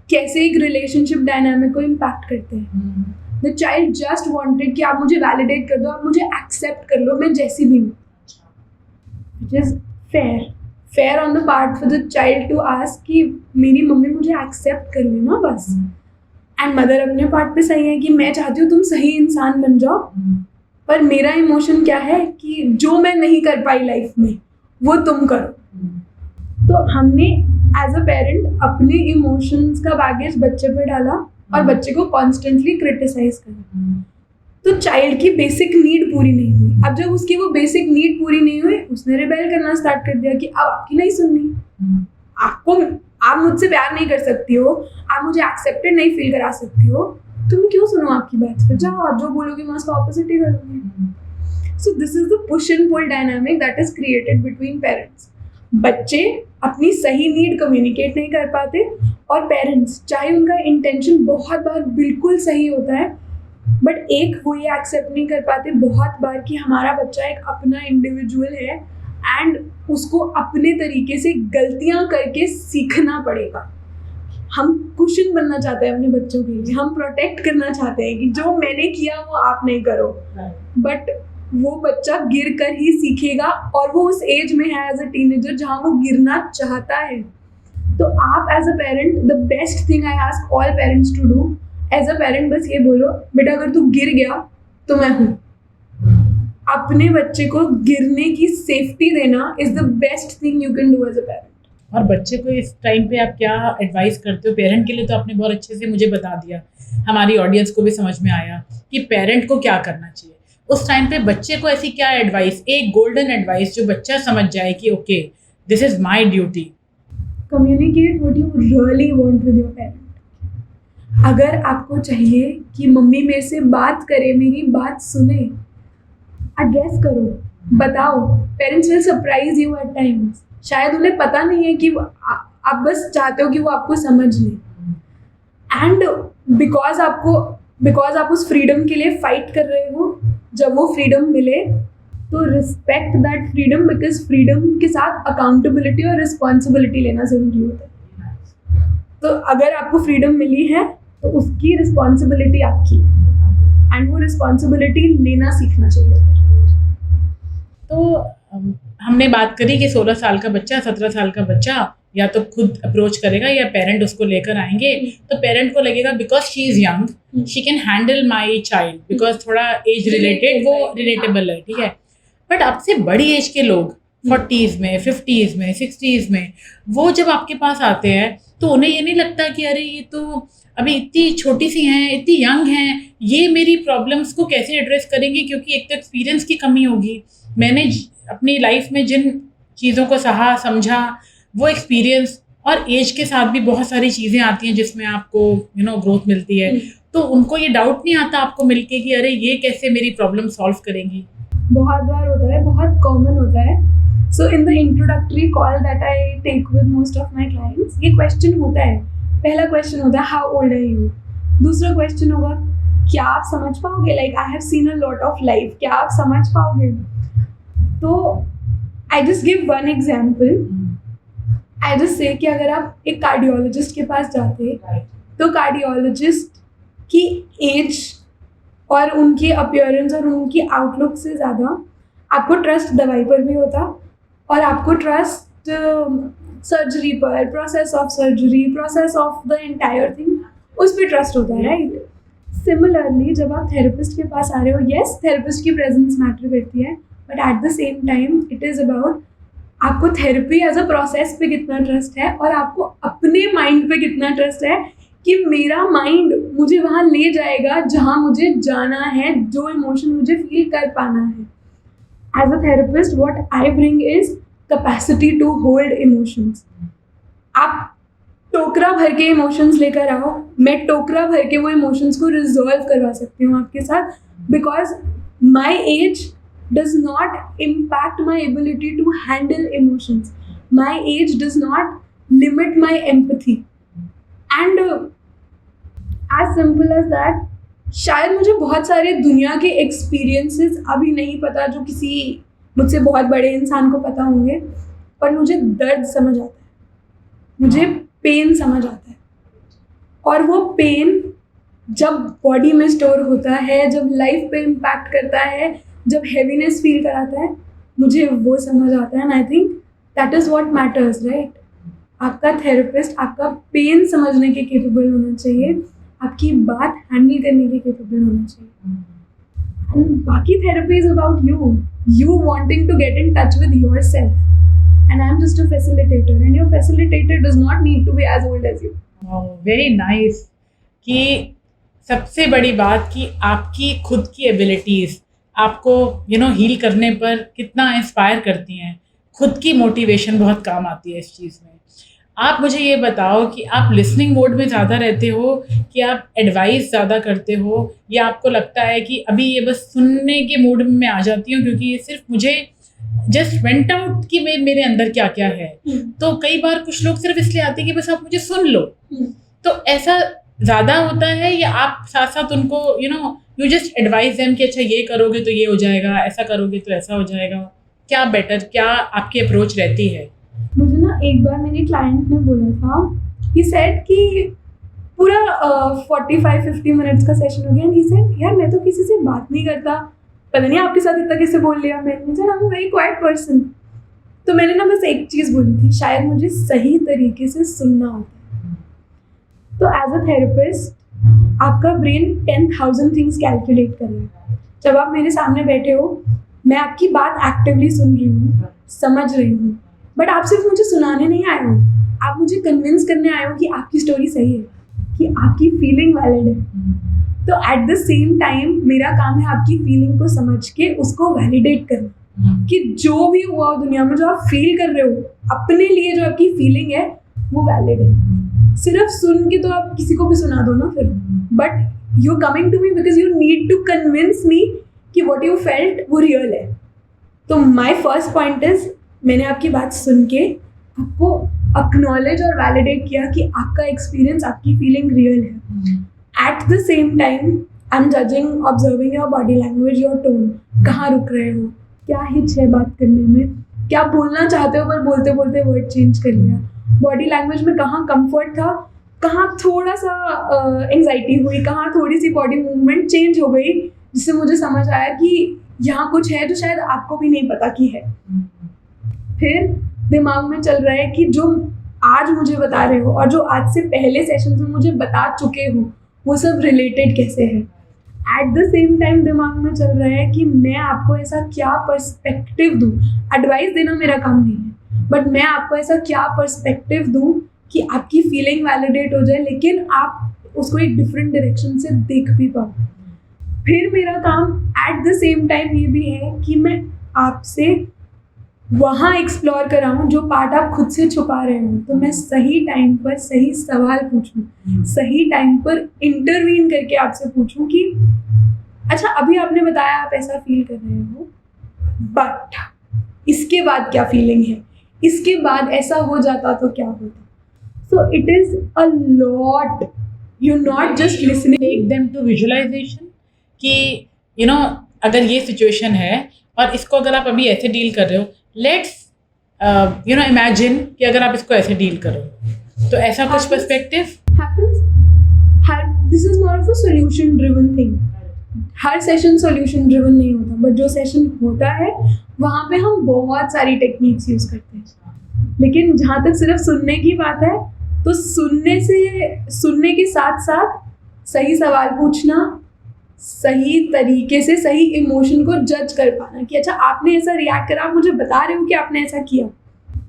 कैसे एक रिलेशनशिप डायनामिक को इम्पैक्ट करते हैं. द चाइल्ड जस्ट वांटेड कि आप मुझे वैलिडेट कर दो, आप मुझे एक्सेप्ट कर लो, मैं जैसी भी हूँ. It is fair on the part for the child to ask कि मेरी मम्मी मुझे एक्सेप्ट कर लेना बस. एंड मदर अपने पार्ट पे सही है कि मैं चाहती हूँ तुम सही इंसान बन जाओ, पर मेरा इमोशन क्या है कि जो मैं नहीं कर पाई लाइफ में वो तुम करो. तो हमने एज अ पेरेंट अपने इमोशंस का बैगेज बच्चे पे डाला और बच्चे को कॉन्स्टेंटली क्रिटिसाइज करा. तो चाइल्ड की बेसिक नीड पूरी नहीं हुई. अब जब उसकी वो बेसिक नीड पूरी नहीं हुई, उसने रिबेल करना स्टार्ट कर दिया कि अब आपकी नहीं सुननी, आप मुझसे प्यार नहीं कर सकती हो, आप मुझे एक्सेप्टेड नहीं फील करा सकती हो, तो मैं क्यों सुनूं आपकी बात. फिर जाओ, आप जो बोलोगे मैं उसका ऑपोजिट ही करूँगी. So this is the push and pull dynamic that is created between parents. बच्चे अपनी सही नीड कम्युनिकेट नहीं कर पाते और पेरेंट्स, चाहे उनका इंटेंशन बहुत बार बिल्कुल सही होता है, बट एक वो ये एक्सेप्ट नहीं कर पाते बहुत बार कि हमारा बच्चा एक अपना इंडिविजुअल है एंड उसको अपने तरीके से गलतियां करके सीखना पड़ेगा. हम कुशन बनना चाहते हैं अपने बच्चों के लिए, हम प्रोटेक्ट करना चाहते हैं कि जो मैंने किया वो आप नहीं करो, बट वो बच्चा गिर कर ही सीखेगा और वो उस एज में है एज अ टीनेजर जहाँ वो गिरना चाहता है. तो आप as a parent, the best thing I ask all parents to do as a parent, बस ये बोलो बेटा अगर तू गिर गया तो मैं हूँ. अपने बच्चे को गिरने की सेफ्टी देना is the best thing you can do as a parent. और बच्चे को इस टाइम पे आप क्या एडवाइस करते हो? पेरेंट के लिए तो आपने बहुत अच्छे से मुझे बता दिया, हमारी ऑडियंस को भी समझ में आया कि पेरेंट को क्या करना चाहिए. उस टाइम पे बच्चे को ऐसी क्या एडवाइस, एक गोल्डन एडवाइस जो बच्चा समझ जाए कि okay this is my duty. Communicate what you really want with your parent. अगर आपको चाहिए कि मम्मी मेरे से बात करे, मेरी बात सुने, एड्रेस करो, बताओ. Parents will surprise you at times. शायद उन्हें पता नहीं है कि आप बस चाहते हो कि वो आपको समझ लें. एंड बिकॉज आप उस फ्रीडम के लिए फाइट कर रहे हो, जब वो फ्रीडम मिले तो respect that freedom, because freedom के साथ अकाउंटेबिलिटी और रिस्पॉन्सिबिलिटी लेना ज़रूरी होता है. तो अगर आपको फ्रीडम मिली है तो उसकी रिस्पॉन्सिबिलिटी आपकी है एंड वो रिस्पॉन्सिबिलिटी लेना सीखना चाहिए. तो हमने बात करी कि 16 साल का बच्चा, 17 साल का बच्चा या तो खुद अप्रोच करेगा या पेरेंट उसको लेकर आएंगे. तो पेरेंट को लगेगा because she is young, she can handle my child, because थोड़ा एज रिलेटेड वो रिलेटेबल है, ठीक है. बट आपसे बड़ी एज के लोग 40s में, 50s में, 60s में, वो जब आपके पास आते हैं तो उन्हें ये नहीं लगता कि अरे ये तो अभी इतनी छोटी सी हैं, इतनी यंग हैं, ये मेरी प्रॉब्लम्स को कैसे एड्रेस करेंगी, क्योंकि एक तो एक्सपीरियंस की कमी होगी. मैंने अपनी लाइफ में जिन चीज़ों को सहा समझा, वो एक्सपीरियंस और एज के साथ भी बहुत सारी चीज़ें आती हैं जिसमें आपको ग्रोथ मिलती है. तो उनको ये डाउट नहीं आता आपको मिलके कि अरे ये कैसे मेरी प्रॉब्लम सॉल्व करेंगी? बहुत बार होता है, बहुत कॉमन होता है. So in the introductory call that I take with most of my clients, ये क्वेश्चन होता है. पहला क्वेश्चन होता है हाउ ओल्ड आर यू. दूसरा क्वेश्चन होगा क्या आप समझ पाओगे, like I have seen a lot of life, क्या आप समझ पाओगे. तो I just give one example. I just say कि अगर आप एक कार्डियोलॉजिस्ट के पास जाते तो कार्डियोलॉजिस्ट की एज और उनकी अपीयरेंस और उनकी आउटलुक से ज़्यादा आपको ट्रस्ट दवाई पर भी होता और आपको ट्रस्ट सर्जरी पर, process of surgery, process of the entire thing, उस पर ट्रस्ट होता है, राइट. सिमिलरली जब आप थेरेपिस्ट के पास आ रहे हो, येस थेरेपिस्ट की प्रेजेंस मैटर करती है, but at the same time it is about आपको थेरेपी एज अ प्रोसेस पे कितना ट्रस्ट है और आपको अपने माइंड पे कितना ट्रस्ट है कि मेरा माइंड मुझे वहाँ ले जाएगा जहाँ मुझे जाना है, जो इमोशन मुझे फील कर पाना है. As a therapist what I bring is capacity to hold emotions. आप टोकरा भर के इमोशंस लेकर आओ, मैं टोकरा भर के वो इमोशंस को रिजॉल्व करवा सकती हूँ आपके साथ, because my age does not impact my ability to handle emotions. My age does not limit my empathy. And as simple as that, शायद मुझे बहुत सारे दुनिया के एक्सपीरियंसेस अभी नहीं पता जो किसी मुझसे बहुत बड़े इंसान को पता होंगे, पर मुझे दर्द समझ आता है, मुझे पेन समझ आता है. और वो पेन जब बॉडी में स्टोर होता है, जब लाइफ पे इम्पैक्ट करता है, जब हैवीनेस फील कराता है, मुझे वो समझ आता है। And I think that is what matters, right? आपका थेरेपिस्ट आपका पेन समझने के केपेबल होना चाहिए, आपकी बात हैंडल करने के केपेबल होना चाहिए। एंड बाकी therapy is about you wanting to get in touch with yourself, and I am just a facilitator, and your facilitator does not need to be as old as you. Very nice कि सबसे बड़ी बात कि आपकी खुद की abilities आपको heal करने पर कितना इंस्पायर करती हैं। खुद की मोटिवेशन बहुत काम आती है इस चीज़ में। आप मुझे ये बताओ कि आप लिसनिंग मोड में ज़्यादा रहते हो कि आप एडवाइस ज़्यादा करते हो, या आपको लगता है कि अभी ये बस सुनने के मूड में मैं आ जाती हूँ क्योंकि ये सिर्फ मुझे जस्ट वेंट आउट कि मेरे अंदर क्या क्या है। तो कई बार कुछ लोग सिर्फ इसलिए आते हैं कि बस आप मुझे सुन लो। तो ऐसा ज़्यादा होता है, या आप साथ साथ उनको यू जस्ट एडवाइस देम कि अच्छा ये करोगे तो ये हो जाएगा, ऐसा करोगे तो ऐसा हो जाएगा? क्या बेटर, क्या आपकी अप्रोच रहती है? मुझे ना एक बार मेरे क्लाइंट ने बोला था, ही सेड कि पूरा 45-50 मिनट्स का सेशन हो गया, एंड ही सेड यार मैं तो किसी से बात नहीं करता, पता नहीं आपके साथ इतना कैसे बोल लिया। मैंने sir I am very quite person. तो मैंने ना बस एक चीज़ बोली थी, शायद मुझे सही तरीके से सुनना होता है। तो एज अ थेरेपिस्ट आपका ब्रेन 10,000 थिंग्स कैलकुलेट कर रहा है। जब आप मेरे सामने बैठे हो, मैं आपकी बात एक्टिवली सुन रही हूँ, समझ रही हूँ, बट आप सिर्फ मुझे सुनाने नहीं आए हो, आप मुझे कन्विंस करने आए हो कि आपकी स्टोरी सही है, कि आपकी फीलिंग वैलिड है। तो एट द सेम टाइम मेरा काम है आपकी फीलिंग को समझ के उसको वैलिडेट करना, कि जो भी हुआ हो दुनिया में, जो आप फील कर रहे हो अपने लिए, जो आपकी फीलिंग है वो वैलिड है। सिर्फ सुन के तो आप किसी को भी सुना दो ना फिर, but you coming to me because you need to convince me कि व्हाट यू फेल्ट वो रियल है। तो माय फर्स्ट पॉइंट इज, मैंने आपकी बात सुन के आपको अक्नॉलेज और वैलिडेट किया कि आपका एक्सपीरियंस, आपकी फीलिंग रियल है। Eight the same time I am judging, observing your body language, your tone, कहाँ रुक रहे हो, क्या हिच है बात करने में, क्या बोलना चाहते हो पर बोलते बोलते वर्ड चेंज कर लिया, बॉडी लैंग्वेज में कहाँ कंफर्ट था, कहाँ थोड़ा सा एंग्जाइटी हुई, कहाँ थोड़ी सी बॉडी मूवमेंट चेंज हो गई, जिससे मुझे समझ आया कि यहाँ कुछ है जो शायद आपको भी नहीं पता कि है। फिर दिमाग में चल रहा है कि जो आज मुझे बता रहे हो और जो आज से पहले सेशन में मुझे बता चुके हो वो सब रिलेटेड कैसे है। एट द सेम टाइम दिमाग में चल रहा है कि मैं आपको ऐसा क्या पर्सपेक्टिव दूँ, एडवाइस देना मेरा काम नहीं है, बट मैं आपको ऐसा क्या पर्सपेक्टिव दूँ कि आपकी फीलिंग वैलिडेट हो जाए, लेकिन आप उसको एक डिफरेंट डायरेक्शन से देख भी पाओ। फिर मेरा काम एट द सेम टाइम ये भी है कि मैं आपसे वहाँ एक्सप्लोर कराऊँ जो पार्ट आप खुद से छुपा रहे हो। तो मैं सही टाइम पर सही सवाल पूछूँ, सही टाइम पर इंटरवीन करके आपसे पूछूँ कि अच्छा अभी आपने बताया आप ऐसा फील कर रहे हो, बट इसके बाद क्या फीलिंग है, इसके बाद ऐसा हो जाता तो क्या होता। So it is a lot, you not just listening, take them to visualisation कि अगर ये सिचुएशन है और इसको अगर आप अभी ऐसे डील कर रहे हो, लेट्स इमेजिन कि अगर आप इसको ऐसे डील करो, तो ऐसा कुछ perspective happens. This is not a solution driven thing. Her session solution driven नहीं होता, बट जो सेशन होता है वहाँ पे हम बहुत सारी टेक्निक्स यूज़ करते हैं। लेकिन जहाँ तक सिर्फ सुनने की बात है, तो सुनने के साथ साथ सही सवाल पूछना, सही तरीके से सही इमोशन को जज कर पाना कि अच्छा आपने ऐसा रिएक्ट करा, आप मुझे बता रहे हो कि आपने ऐसा किया,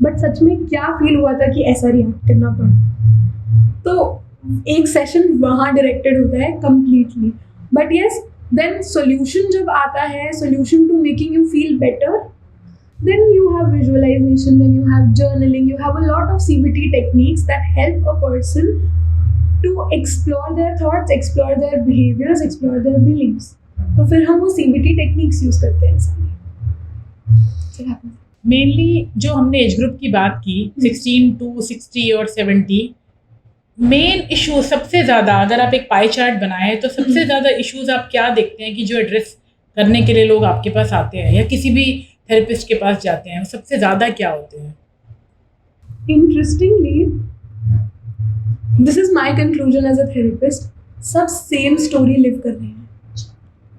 बट सच में क्या फील हुआ था कि ऐसा रिएक्ट करना पड़ा। तो एक सेशन वहाँ डायरेक्टेड होता है completely. But yes, then solution जब आता है, solution to making you feel better, then you have visualization, then you have journaling, you have a lot of CBT techniques that help a person to explore their thoughts, explore their behaviors, explore their beliefs. तो फिर हम वो CBT techniques use करते हैं सारे। Mainly जो हमने age group की बात की 16 to 60 और 70, मेन इशू सबसे ज़्यादा, अगर आप एक पाई चार्ट बनाएं तो सबसे ज़्यादा इश्यूज आप क्या देखते हैं कि जो एड्रेस करने के लिए लोग आपके पास आते हैं या किसी भी थेरेपिस्ट के पास जाते हैं, सबसे ज़्यादा क्या होते हैं? Interestingly, this is my conclusion as a therapist, सब सेम स्टोरी लिव कर रहे हैं।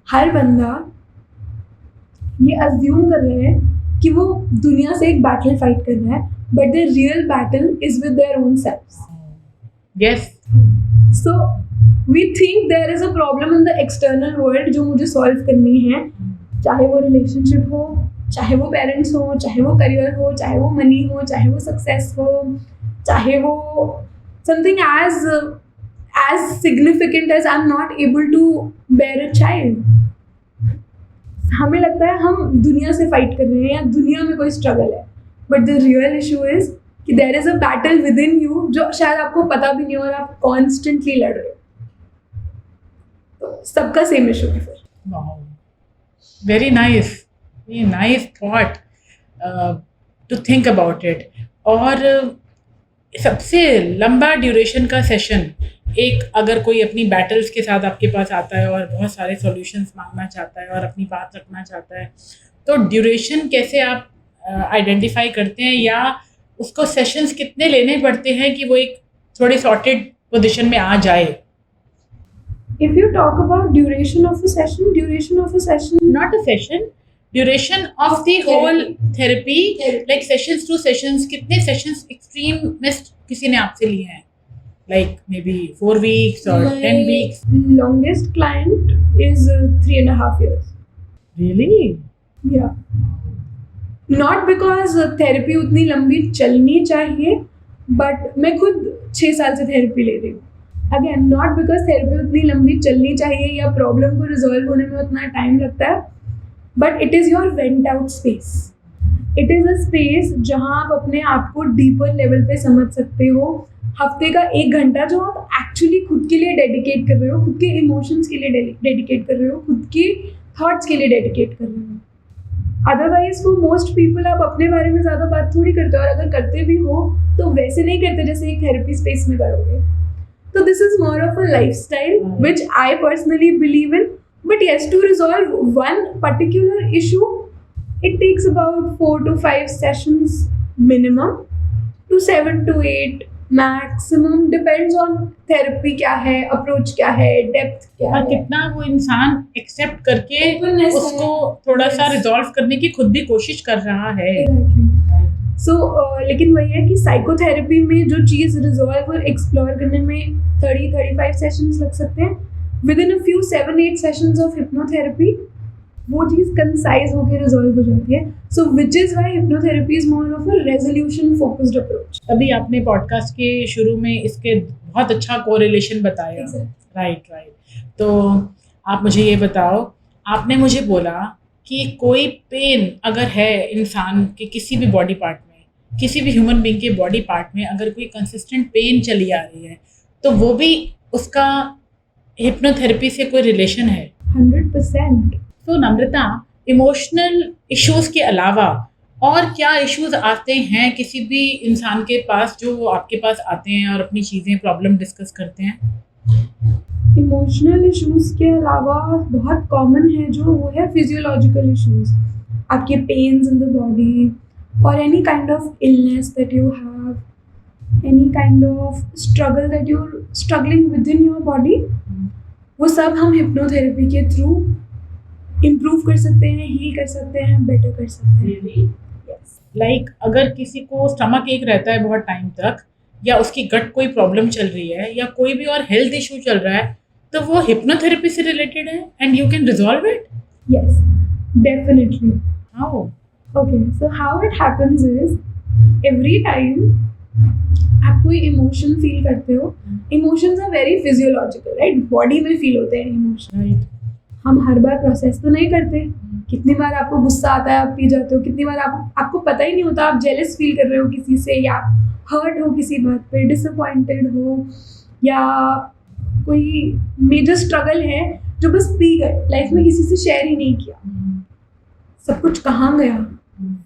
हर बंदा ये अज्यूम कर रहे हैं कि वो दुनिया से एक बैटल फाइट कर रहा है, but the real battle is with their own selves. Yes, so we think there is a problem in the external world जो मुझे सॉल्व करनी है, चाहे वो रिलेशनशिप हो, चाहे वो पेरेंट्स हो, चाहे वो करियर हो, चाहे वो मनी हो, चाहे वो सक्सेस हो, चाहे वो something as significant as I'm not able to bear a child। हमें लगता है हम दुनिया से फाइट कर रहे हैं या दुनिया में कोई स्ट्रगल है, but the real issue is कि there is a battle within you जो शायद आपको पता भी नहीं और आप कॉन्स्टेंटली लड़ रहे हो। तो सबका सेम इशू है फिर। Very nice thought to think about it. और सबसे लंबा ड्यूरेशन का सेशन, एक अगर कोई अपनी बैटल्स के साथ आपके पास आता है और बहुत सारे सॉल्यूशंस मांगना चाहता है और अपनी बात रखना चाहता है, तो ड्यूरेशन कैसे आप आइडेंटिफाई करते हैं, या उसको सेशंस कितने लेने पड़ते हैं कि वो एक थोड़ी सॉर्टेड पोजीशन में आ जाए? If you talk about duration of a session, Not a session, duration of the whole therapy, like sessions to sessions, कितने sessions extremist किसी ने आपसे लिए हैं, like maybe 4 weeks or 10 weeks? longest client is 3.5 years। Really? Yeah, not because therapy उतनी लंबी चलनी चाहिए, but मैं खुद 6 साल से थेरेपी ले रही हूँ। अगेन, नॉट बिकॉज थेरेपी उतनी लंबी चलनी चाहिए या प्रॉब्लम को रिजॉल्व होने में उतना टाइम लगता है, but it is your went out space. It is a space जहाँ आप अपने आप को डीपर लेवल पे समझ सकते हो। हफ्ते का 1 घंटा जो आप एक्चुअली खुद के लिए डेडिकेट कर रहे हो, खुद के इमोशंस के लिए डेडिकेट कर रहे हो, खुद के थॉट्स के लिए डेडिकेट कर रहे हो। अदरवाइज फॉर मोस्ट पीपल आप अपने बारे में ज़्यादा बात थोड़ी करते हो, और अगर करते भी हो तो वैसे नहीं करते जैसे एक थेरेपी स्पेस में करोगे। So this is more of a lifestyle which I personally believe in. But yes, to resolve one particular issue, it takes about 4 to 5 sessions minimum to 7 to 8 maximum. Depends on therapy क्या है, approach क्या है, depth क्या और है, कितना वो इंसान एक्सेप्ट करके Openness उसको है। थोड़ा सा Yes. रिजॉल्व करने की खुद भी कोशिश कर रहा है। Exactly. So, लेकिन वही है कि साइकोथेरेपी में जो चीज़ रिजॉल्व और एक्सप्लोर करने में 30-35 सेशंस लग सकते हैं, with in a few 7-8 sessions of hypnotherapy वो चीज़ कंसाइज होकर रिजॉल्व हो जाती है। So which is why hypnotherapy is more of a resolution focused approach. अभी आपने पॉडकास्ट के शुरू में इसके बहुत अच्छा कोरिलेशन बताया। Exactly. राइट। तो आप मुझे ये बताओ, आपने मुझे बोला कि कोई पेन अगर है इंसान के किसी भी बॉडी पार्ट में, किसी भी ह्यूमन बीइंग के बॉडी पार्ट में अगर कोई कंसिस्टेंट पेन चली आ रही है, तो वो भी उसका हिप्नोथेरेपी से कोई रिलेशन है? 100%। तो नम्रता, इमोशनल इश्यूज के अलावा और क्या इश्यूज आते हैं किसी भी इंसान के पास जो आपके पास आते हैं और अपनी चीज़ें प्रॉब्लम डिस्कस करते हैं? इमोशनल इश्यूज के अलावा बहुत कॉमन है जो वो है फिजियोलॉजिकल इश्यूज, आपके पेन्स इन द बॉडी और any kind of illness that you have, any kind of struggle that you are struggling with in your body, वो सब हम हिप्नोथेरेपी के थ्रू इम्प्रूव कर सकते हैं, हील कर सकते हैं, बेटर कर सकते हैं। Yes. लाइक अगर किसी को स्टमक एक रहता है बहुत टाइम तक, या उसकी गट कोई प्रॉब्लम चल रही है, या कोई भी और हेल्थ इशू चल रहा है, तो वो हिप्नोथेरेपी से रिलेटेड है and you can resolve it? Yes, definitely. How? Okay, so how it happens is every time आप कोई इमोशन फील करते हो, emotions are very physiological, right? Body में फील होते हैं इमोशन। राइट। हम हर बार प्रोसेस तो नहीं करते। कितनी बार आपको गुस्सा आता है, आप पी जाते हो, कितनी बार आपको पता ही नहीं होता, आप जेलस फील कर रहे हो किसी से, या हर्ट हो किसी बात पे, डिसअपॉइंटेड हो, या कोई मेजर स्ट्रगल है जो बस पी गए, लाइफ में किसी से शेयर ही नहीं किया। सब कुछ कहाँ गया?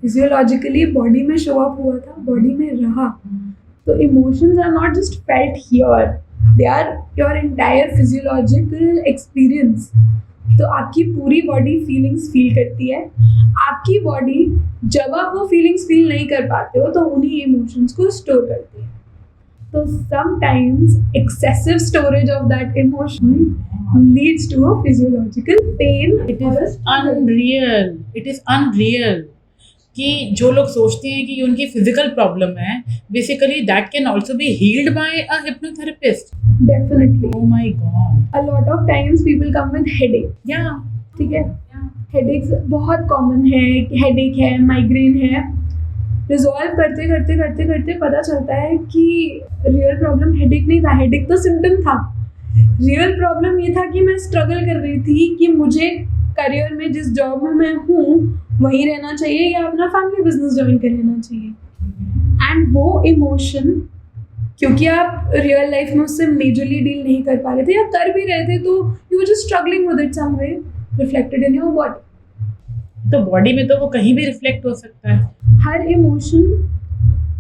फिजियोलॉजिकली बॉडी में शो अप हुआ था, बॉडी में रहा। तो emotions are not just felt here, they are your entire physiological experience. तो आपकी पूरी बॉडी फीलिंग्स फील करती है। आपकी बॉडी जब आप वो फीलिंग्स फील नहीं कर पाते हो तो उन्हीं इमोशंस को स्टोर करती है। So sometimes excessive storage of that emotion leads to a physiological pain. It is unreal. It is unreal कि जो लोग सोचते हैं कि उनकी फिजिकल प्रॉब्लम है, basically that can also be healed by a hypnotherapist. Definitely. Oh my god. A lot of times people come with headache. Yeah. ठीक है, हेडेक्स बहुत कॉमन है. हेडेक है, माइग्रेन है. रिजॉल्व करते करते करते करते पता चलता है कि रियल प्रॉब्लम हेडेक नहीं था, हेडेक तो सिम्टम था. रियल प्रॉब्लम ये था कि मैं स्ट्रगल कर रही थी कि मुझे करियर में जिस जॉब में मैं हूँ वहीं रहना चाहिए या अपना फैमिली बिजनेस ज्वाइन कर लेना चाहिए. एंड वो इमोशन क्योंकि आप रियल लाइफ में उससे मेजरली डील नहीं कर पा रहे थे या कर भी रहे थे, तो you were just struggling with it some way, reflected in your body. तो बॉडी में तो वो कहीं भी रिफ्लेक्ट हो सकता है. हर इमोशन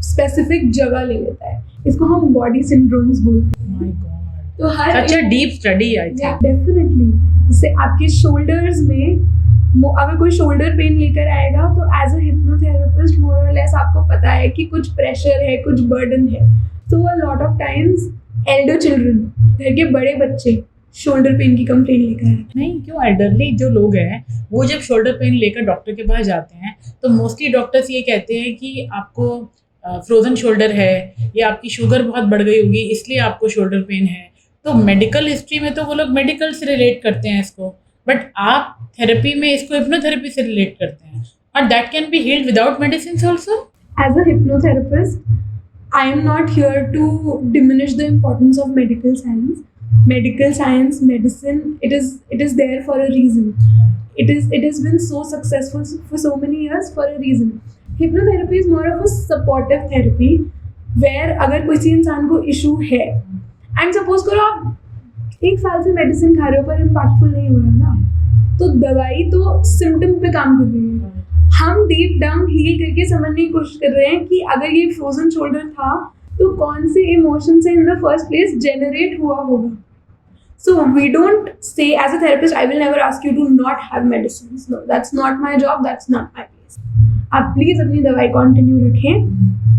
स्पेसिफिक जगह ले लेता है. इसको हम बॉडी सिंड्रोम्स बोलते हैं. Oh my god. तो हर Such a deep study, I think. Definitely. जैसे आपके शोल्डर्स में अगर कोई शोल्डर पेन लेकर आएगा तो एज अ हिप्नोथेरेपिस्ट मोर और लेस आपको पता है कि कुछ प्रेशर है, कुछ बर्डन है. तो a lot of times Elder children, घर के बड़े बच्चे शोल्डर पेन की कंप्लेंट लेकर आए. नहीं, क्यों एल्डरली जो लोग हैं वो जब शोल्डर पेन लेकर डॉक्टर के पास जाते हैं तो मोस्टली डॉक्टर्स ये कहते हैं कि आपको फ्रोजन शोल्डर है या आपकी शुगर बहुत बढ़ गई होगी इसलिए आपको शोल्डर पेन है. तो मेडिकल हिस्ट्री में तो वो लोग मेडिकल से रिलेट करते हैं इसको, बट आप थेरेपी में इसको हिप्नोथेरेपी से रिलेट करते हैं. और that can be healed without medicine also. As a hypnotherapist, I am not here to diminish the importance of medical science. Medical science, medicine, it is there for a reason. It has been so successful for so many years for a reason. Hypnotherapy is more of a supportive therapy where अगर किसी इंसान को issue है and suppose करो आप 1 साल से medicine खा रहे हो पर इम्पैक्टफुल नहीं हो रहा ना, तो दवाई तो सिम्टम पे काम कर रही है. हम डीप डाउन हील करके समझने की कोशिश कर रहे हैं कि अगर ये फ्रोजन शोल्डर था तो कौन से इमोशन से in the first place generate हुआ होगा. So we don't say as a therapist I will never ask you to not have medicine. No, that's not my job, that's not my place. आप please अपनी दवाई continue रखें,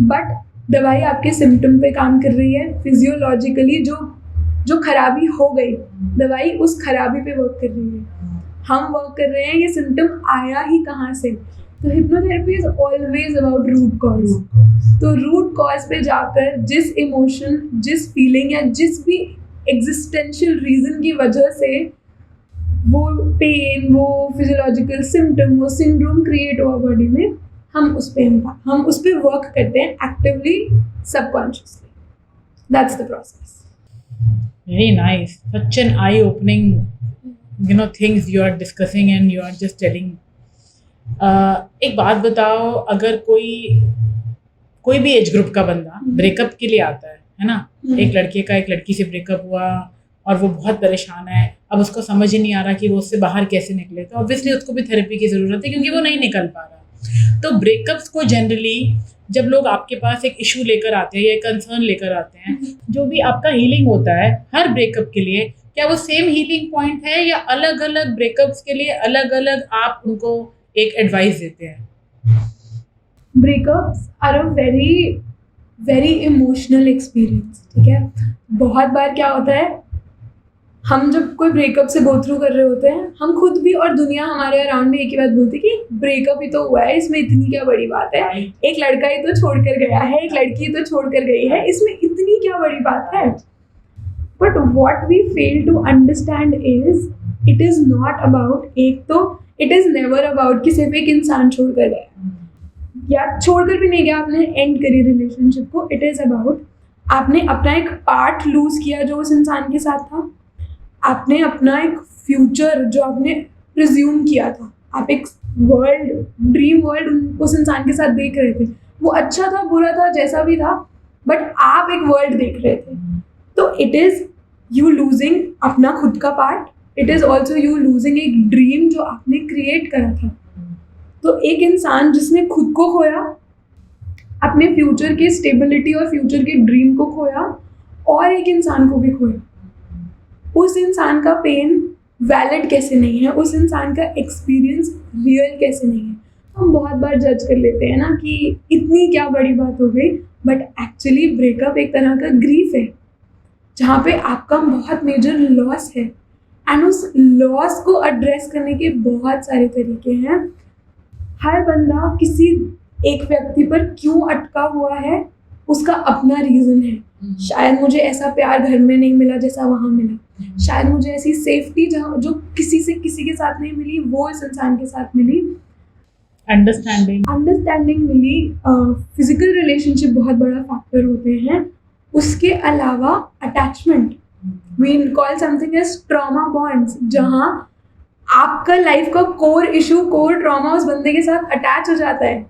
but दवाई आपके symptom पे काम कर रही है. फिजियोलॉजिकली जो खराबी हो गई, दवाई उस खराबी पे वर्क कर रही है. हम वर्क कर रहे हैं ये सिम्टम आया ही कहाँ से. तो hypnotherapy is always about root cause. तो रूट कॉज पे जाकर जिस इमोशन, जिस फीलिंग या जिस भी एग्जिस्टेंशियल रीजन की वजह से वो पेन, वो फिजियोलॉजिकल सिम्टम, वो सिंड्रोम क्रिएट हुआ बॉडी में, हम उस पर वर्क करते हैं actively, subconsciously. That's the process. Very nice. Such an eye-opening, things you are discussing and you are just telling. एक बात बताओ, अगर कोई भी एज ग्रुप का बंदा ब्रेकअप के लिए आता है ना, एक लड़के का एक लड़की से ब्रेकअप हुआ और वो बहुत परेशान है, अब उसको समझ ही नहीं आ रहा कि वो उससे बाहर कैसे निकले, तो ऑब्वियसली उसको भी थेरेपी की ज़रूरत है क्योंकि वो नहीं निकल पा रहा. तो ब्रेकअप्स को जनरली जब लोग आपके पास एक इशू लेकर आते हैं या एक कंसर्न लेकर आते हैं, जो भी आपका हीलिंग होता है हर ब्रेकअप के लिए, क्या वो सेम हीलिंग पॉइंट है या अलग अलग ब्रेकअप्स के लिए अलग अलग आप उनको एक एडवाइस देते हैं? Breakups are a very very emotional experience. ठीक है, बहुत बार क्या होता है, हम जब कोई ब्रेकअप से गो थ्रू कर रहे होते हैं, हम खुद भी और दुनिया हमारे अराउंड में एक ही बात बोलती है कि ब्रेकअप ही तो हुआ है, इसमें इतनी क्या बड़ी बात है, एक लड़का ही तो छोड़ कर गया है, एक लड़की ही तो छोड़ कर गई है, इसमें इतनी क्या बड़ी बात है. But what we fail to understand is it is not about, एक तो इट इज़ नेवर अबाउट कि सिर्फ एक इंसान छोड़ कर गया या छोड़ कर भी नहीं गया, आपने एंड करी रिलेशनशिप को. इट इज़ अबाउट आपने अपना एक पार्ट लूज किया जो उस इंसान के साथ था, आपने अपना एक फ्यूचर जो आपने प्रिज्यूम किया था, आप एक वर्ल्ड, ड्रीम वर्ल्ड उस इंसान के साथ देख रहे थे, वो अच्छा था, बुरा था, जैसा भी था, बट आप एक वर्ल्ड देख रहे थे. तो इट इज़ यू लूजिंग अपना खुद का part, it is also you losing एक ड्रीम जो आपने क्रिएट करा था. तो एक इंसान जिसने खुद को खोया, अपने फ्यूचर की स्टेबिलिटी और फ्यूचर के ड्रीम को खोया, और एक इंसान को भी खोया, उस इंसान का पेन वैलिड कैसे नहीं है, उस इंसान का एक्सपीरियंस रियल कैसे नहीं है. हम बहुत बार जज कर लेते हैं ना कि इतनी क्या बड़ी बात हो गई, बट एक्चुअली ब्रेकअप एक तरह का ग्रीफ है जहाँ पे आपका बहुत मेजर लॉस है, एंड उस लॉस को एड्रेस करने के बहुत सारे तरीके हैं। हर बंदा किसी एक व्यक्ति पर क्यों अटका हुआ है, उसका अपना रीज़न है। शायद मुझे ऐसा प्यार घर में नहीं मिला जैसा वहाँ मिला, शायद मुझे ऐसी सेफ्टी जहाँ जो किसी के साथ नहीं मिली वो इस इंसान के साथ मिली। अंडरस्टैंडिंग मिली। फिजिकल रिलेशनशिप बहुत बड़ा फैक्टर होते हैं। उसके अलावा attachment, we call something as trauma bonds, जहाँ आपका लाइफ का कोर इशू, कोर ट्रॉमा उस बंदे के साथ अटैच हो जाता है।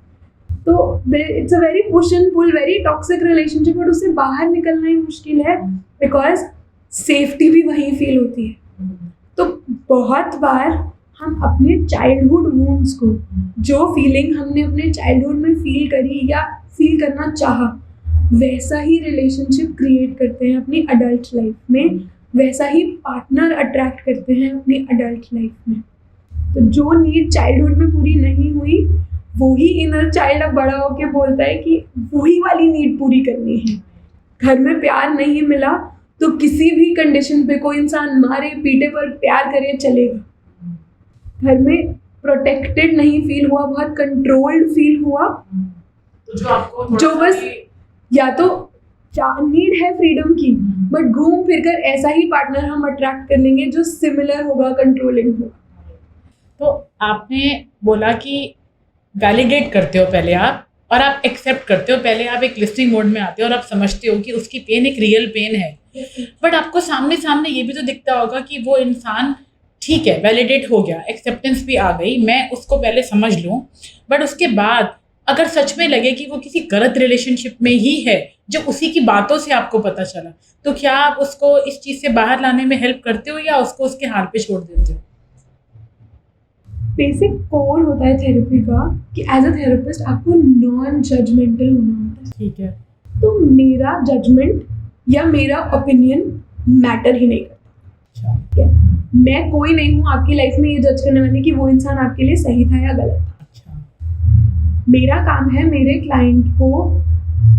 तो it's a very push and pull, very toxic relationship, but उससे बाहर निकलना ही मुश्किल है बिकॉज सेफ्टी भी वहीं फील होती है। तो बहुत बार हम अपने चाइल्डहुड वूंड्स को, जो फीलिंग हमने अपने चाइल्डहुड में फील करी या फील करना चाहा, वैसा ही रिलेशनशिप क्रिएट करते हैं अपनी अडल्ट लाइफ में, वैसा ही पार्टनर अट्रैक्ट करते हैं अपनी अडल्ट लाइफ में। तो जो नीड चाइल्डहुड में पूरी नहीं हुई, वही इनर चाइल्ड अब बड़ा होके बोलता है कि वही वाली नीड पूरी करनी है। घर में प्यार नहीं मिला तो किसी भी कंडीशन पे कोई इंसान मारे पीटे पर प्यार करे चलेगा। घर में प्रोटेक्टेड नहीं फील हुआ, बहुत कंट्रोल्ड फील हुआ, तो जो आपको जो बस या तो नीड है फ्रीडम की, बट घूम फिर कर ऐसा ही पार्टनर हम अट्रैक्ट कर लेंगे जो सिमिलर होगा, कंट्रोलिंग होगा। तो आपने बोला कि वैलिडेट करते हो पहले आप, और आप एक्सेप्ट करते हो पहले, आप एक लिस्टिंग मोड में आते हो और आप समझते हो कि उसकी पेन एक रियल पेन है, बट आपको सामने ये भी तो दिखता होगा कि वो इंसान ठीक है, वैलिडेट हो गया, एक्सेप्टेंस भी आ गई, मैं उसको पहले समझ लूँ, बट उसके बाद अगर सच में लगे कि वो किसी गलत रिलेशनशिप में ही है, जो उसी की बातों से आपको पता चला, तो क्या आप उसको इस चीज़ से बाहर लाने में हेल्प करते हो या उसको उसके हाल पे छोड़ देते हो? बेसिक कोर होता है थेरेपी का कि एज अ थेरेपिस्ट आपको नॉन जजमेंटल होना होता है। ठीक है। तो मेरा जजमेंट या मेरा ओपिनियन मैटर ही नहीं करता। ठीक है, मैं कोई नहीं हूँ आपकी लाइफ में ये जज करने वाली कि वो इंसान आपके लिए सही था या गलत था। मेरा काम है मेरे क्लाइंट को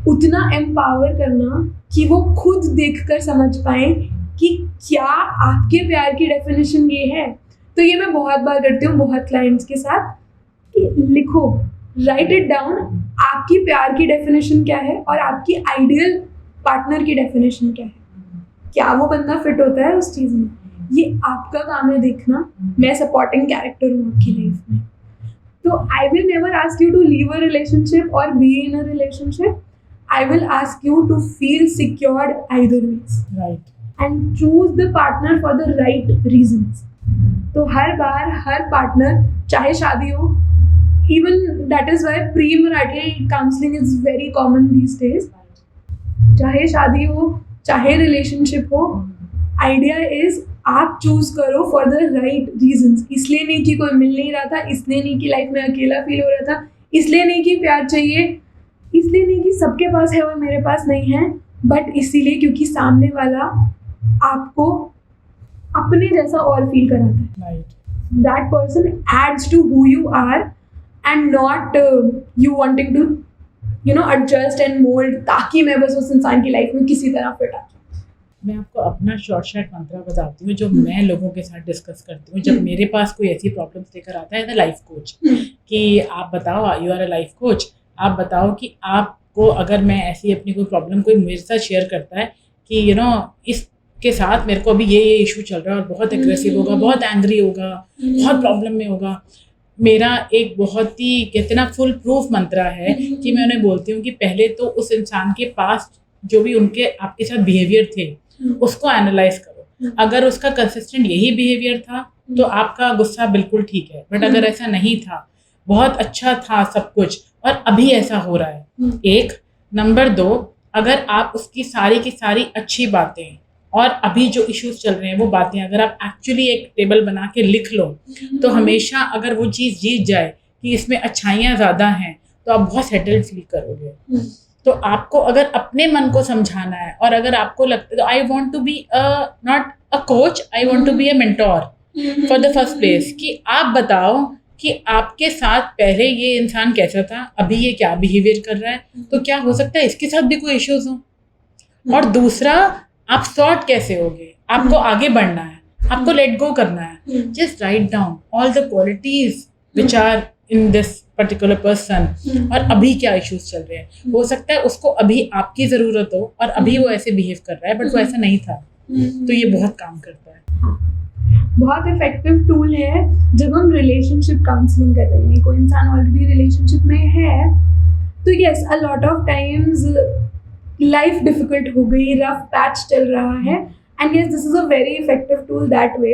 उतना एम्पावर करना कि वो खुद देखकर समझ पाए कि क्या आपके प्यार की डेफिनेशन ये है। तो ये मैं बहुत बार करती हूँ बहुत क्लाइंट्स के साथ कि लिखो, राइट इट डाउन, आपकी प्यार की डेफिनेशन क्या है और आपकी आइडियल पार्टनर की डेफिनेशन क्या है, क्या वो बंदा फिट होता है उस चीज़ में। ये आपका काम है देखना। मैं सपोर्टिंग कैरेक्टर हूँ आपकी लाइफ में। तो I will never ask you to leave a relationship और be in a relationship. I will ask you to feel secured either ways, right, and choose the partner for the right reasons. तो हर बार हर partner, चाहे शादी हो, even that is why pre marital counselling is very common these days, चाहे शादी हो चाहे रिलेशनशिप हो, आइडिया इज आप चूज करो फॉर द राइट रीजंस। इसलिए नहीं कि कोई मिल नहीं रहा था, इसलिए नहीं कि लाइफ में अकेला फील हो रहा था, इसलिए नहीं कि प्यार चाहिए, इसलिए नहीं कि सबके पास है और मेरे पास नहीं है, बट इसीलिए क्योंकि सामने वाला आपको अपने जैसा और फील कराता है। That person adds to who you are and not you wanting to adjust and mould ताकि मैं बस उस इंसान की लाइफ में किसी तरह फिट आ जाऊँ। मैं आपको अपना शॉर्ट मंत्रा बताती हूँ जो मैं लोगों के साथ डिस्कस करती हूँ जब मेरे पास कोई ऐसी प्रॉब्लम्स लेकर आता है एज अ लाइफ कोच, कि आप बताओ, you are a life coach, आप बताओ कि आपको अगर मैं ऐसी अपनी कोई प्रॉब्लम कोई मेरे साथ शेयर करता है कि इसके साथ मेरे को अभी ये इशू चल रहा है और बहुत एग्रेसिव होगा, बहुत एंग्री होगा, बहुत प्रॉब्लम में होगा, मेरा एक बहुत ही कहते ना फुल प्रूफ मंत्रा है कि मैं उन्हें बोलती हूँ कि पहले तो उस इंसान के पास जो भी उनके आपके साथ बिहेवियर थे उसको एनालाइज करो। अगर उसका कंसिस्टेंट यही बिहेवियर था तो आपका गुस्सा बिल्कुल ठीक है, बट अगर ऐसा नहीं था, बहुत अच्छा था सब कुछ और अभी ऐसा हो रहा है, एक नंबर 2, अगर आप उसकी सारी की सारी अच्छी बातें और अभी जो इश्यूज चल रहे हैं वो बातें अगर आप एक्चुअली एक टेबल बना के लिख लो तो हमेशा अगर वो चीज़ जीत जाए कि इसमें अच्छाइयाँ ज़्यादा हैं तो आप बहुत सेटल्ड फील करोगे। तो आपको अगर अपने मन को समझाना है और अगर आपको लगता है तो I want to be not a coach, I want to be a mentor for the first place, कि आप बताओ कि आपके साथ पहले ये इंसान कैसा था, अभी ये क्या बिहेवियर कर रहा है, तो क्या हो सकता है इसके साथ भी कोई इश्यूज हो। और दूसरा, आप सॉर्ट कैसे होगे, आपको आगे बढ़ना है, आपको लेट गो करना है। Just write down all the qualities which are in this particular person और अभी क्या इश्यूज चल रहे हैं। हो सकता है उसको अभी आपकी ज़रूरत हो और अभी वो ऐसे बिहेव कर रहा है, बट वो ऐसा नहीं था। तो ये बहुत काम करता है। बहुत इफेक्टिव टूल है जब हम रिलेशनशिप काउंसलिंग कर रहे हैं। कोई इंसान ऑलरेडी रिलेशनशिप में है तो yes, a lot of times life difficult हो गई, रफ पैच चल रहा है, and yes this is a very effective tool that way.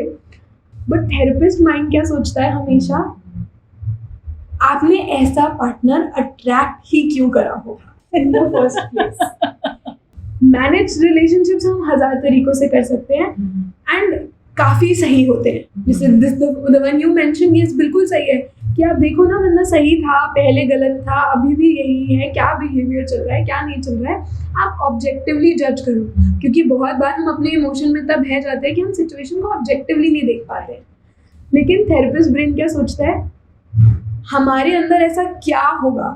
But therapist mind क्या सोचता है हमेशा, आपने ऐसा पार्टनर अट्रैक्ट ही क्यों करा होगा इन the first place. Manage relationships हम 1000 तरीकों से कर सकते हैं एंड काफ़ी सही होते हैं। जैसे द वन यू मेंशन, ये बिल्कुल सही है कि आप देखो ना, बंदा सही था, पहले गलत था, अभी भी यही है, क्या बिहेवियर चल रहा है, क्या नहीं चल रहा है, आप ऑब्जेक्टिवली जज करो। क्योंकि बहुत बार हम अपने इमोशन में तब बह जाते हैं कि हम सिचुएशन को ऑब्जेक्टिवली नहीं देख पाते हैं। लेकिन थेरेपिस्ट ब्रेन क्या सोचता है, हमारे अंदर ऐसा क्या होगा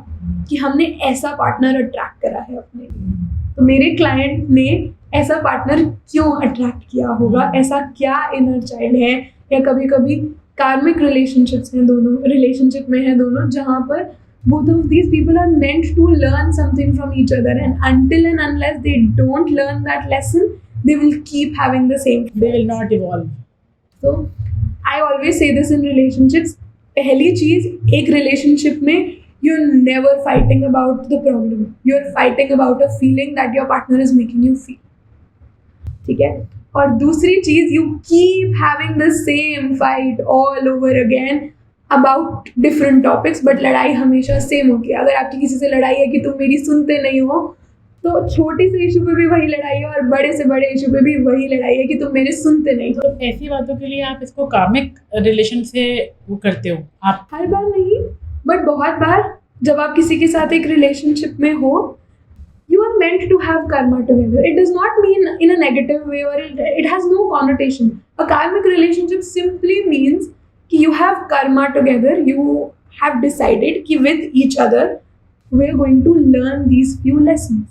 कि हमने ऐसा पार्टनर अट्रैक्ट करा है अपने लिए। तो मेरे क्लाइंट ने ऐसा पार्टनर क्यों अट्रैक्ट किया होगा, ऐसा क्या इनर चाइल्ड है, या कभी कभी कार्मिक रिलेशनशिप्स हैं, दोनों रिलेशनशिप में हैं दोनों, जहाँ पर both of these people are meant to learn something from each other, and until and unless they don't learn that lesson, they will keep having the same, they will not evolve. So I always say this in relationships, पहली चीज, एक relationship में you're never fighting about the problem, you're fighting about a feeling that your partner is making you feel, ठीक है। और दूसरी चीज, you keep having the same fight all over again about different topics, but लड़ाई हमेशा same होगी। अगर आपकी किसी से लड़ाई है कि तुम मेरी सुनते नहीं हो, तो छोटी से इशू पे भी वही लड़ाई है और बड़े से बड़े इशू पे भी वही लड़ाई है कि तुम मेरे सुनते नहीं हो। तो ऐसी बातों के लिए आप इसको कार्मिक रिलेशन से वो करते हो आप? हर बार नहीं, बट बहुत बार जब आप किसी के साथ एक रिलेशनशिप में हो, you are meant to have karma together. It does not mean in a negative way, or it has no connotation. A karmic relationship simply means कि you have karma together. You have decided कि with each other we are going to learn these few lessons.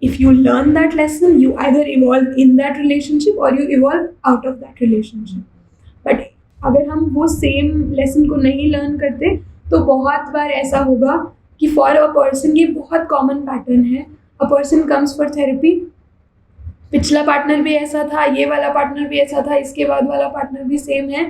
If you learn that lesson, you either evolve in that relationship or you evolve out of that relationship. But अगर हम वो same lesson को नहीं learn करते, तो बहुत बार ऐसा होगा कि फॉर अ पर्सन, ये बहुत कॉमन पैटर्न है, a person comes for therapy, पिछला पार्टनर भी ऐसा था, ये वाला पार्टनर भी ऐसा था, इसके बाद वाला पार्टनर भी सेम है,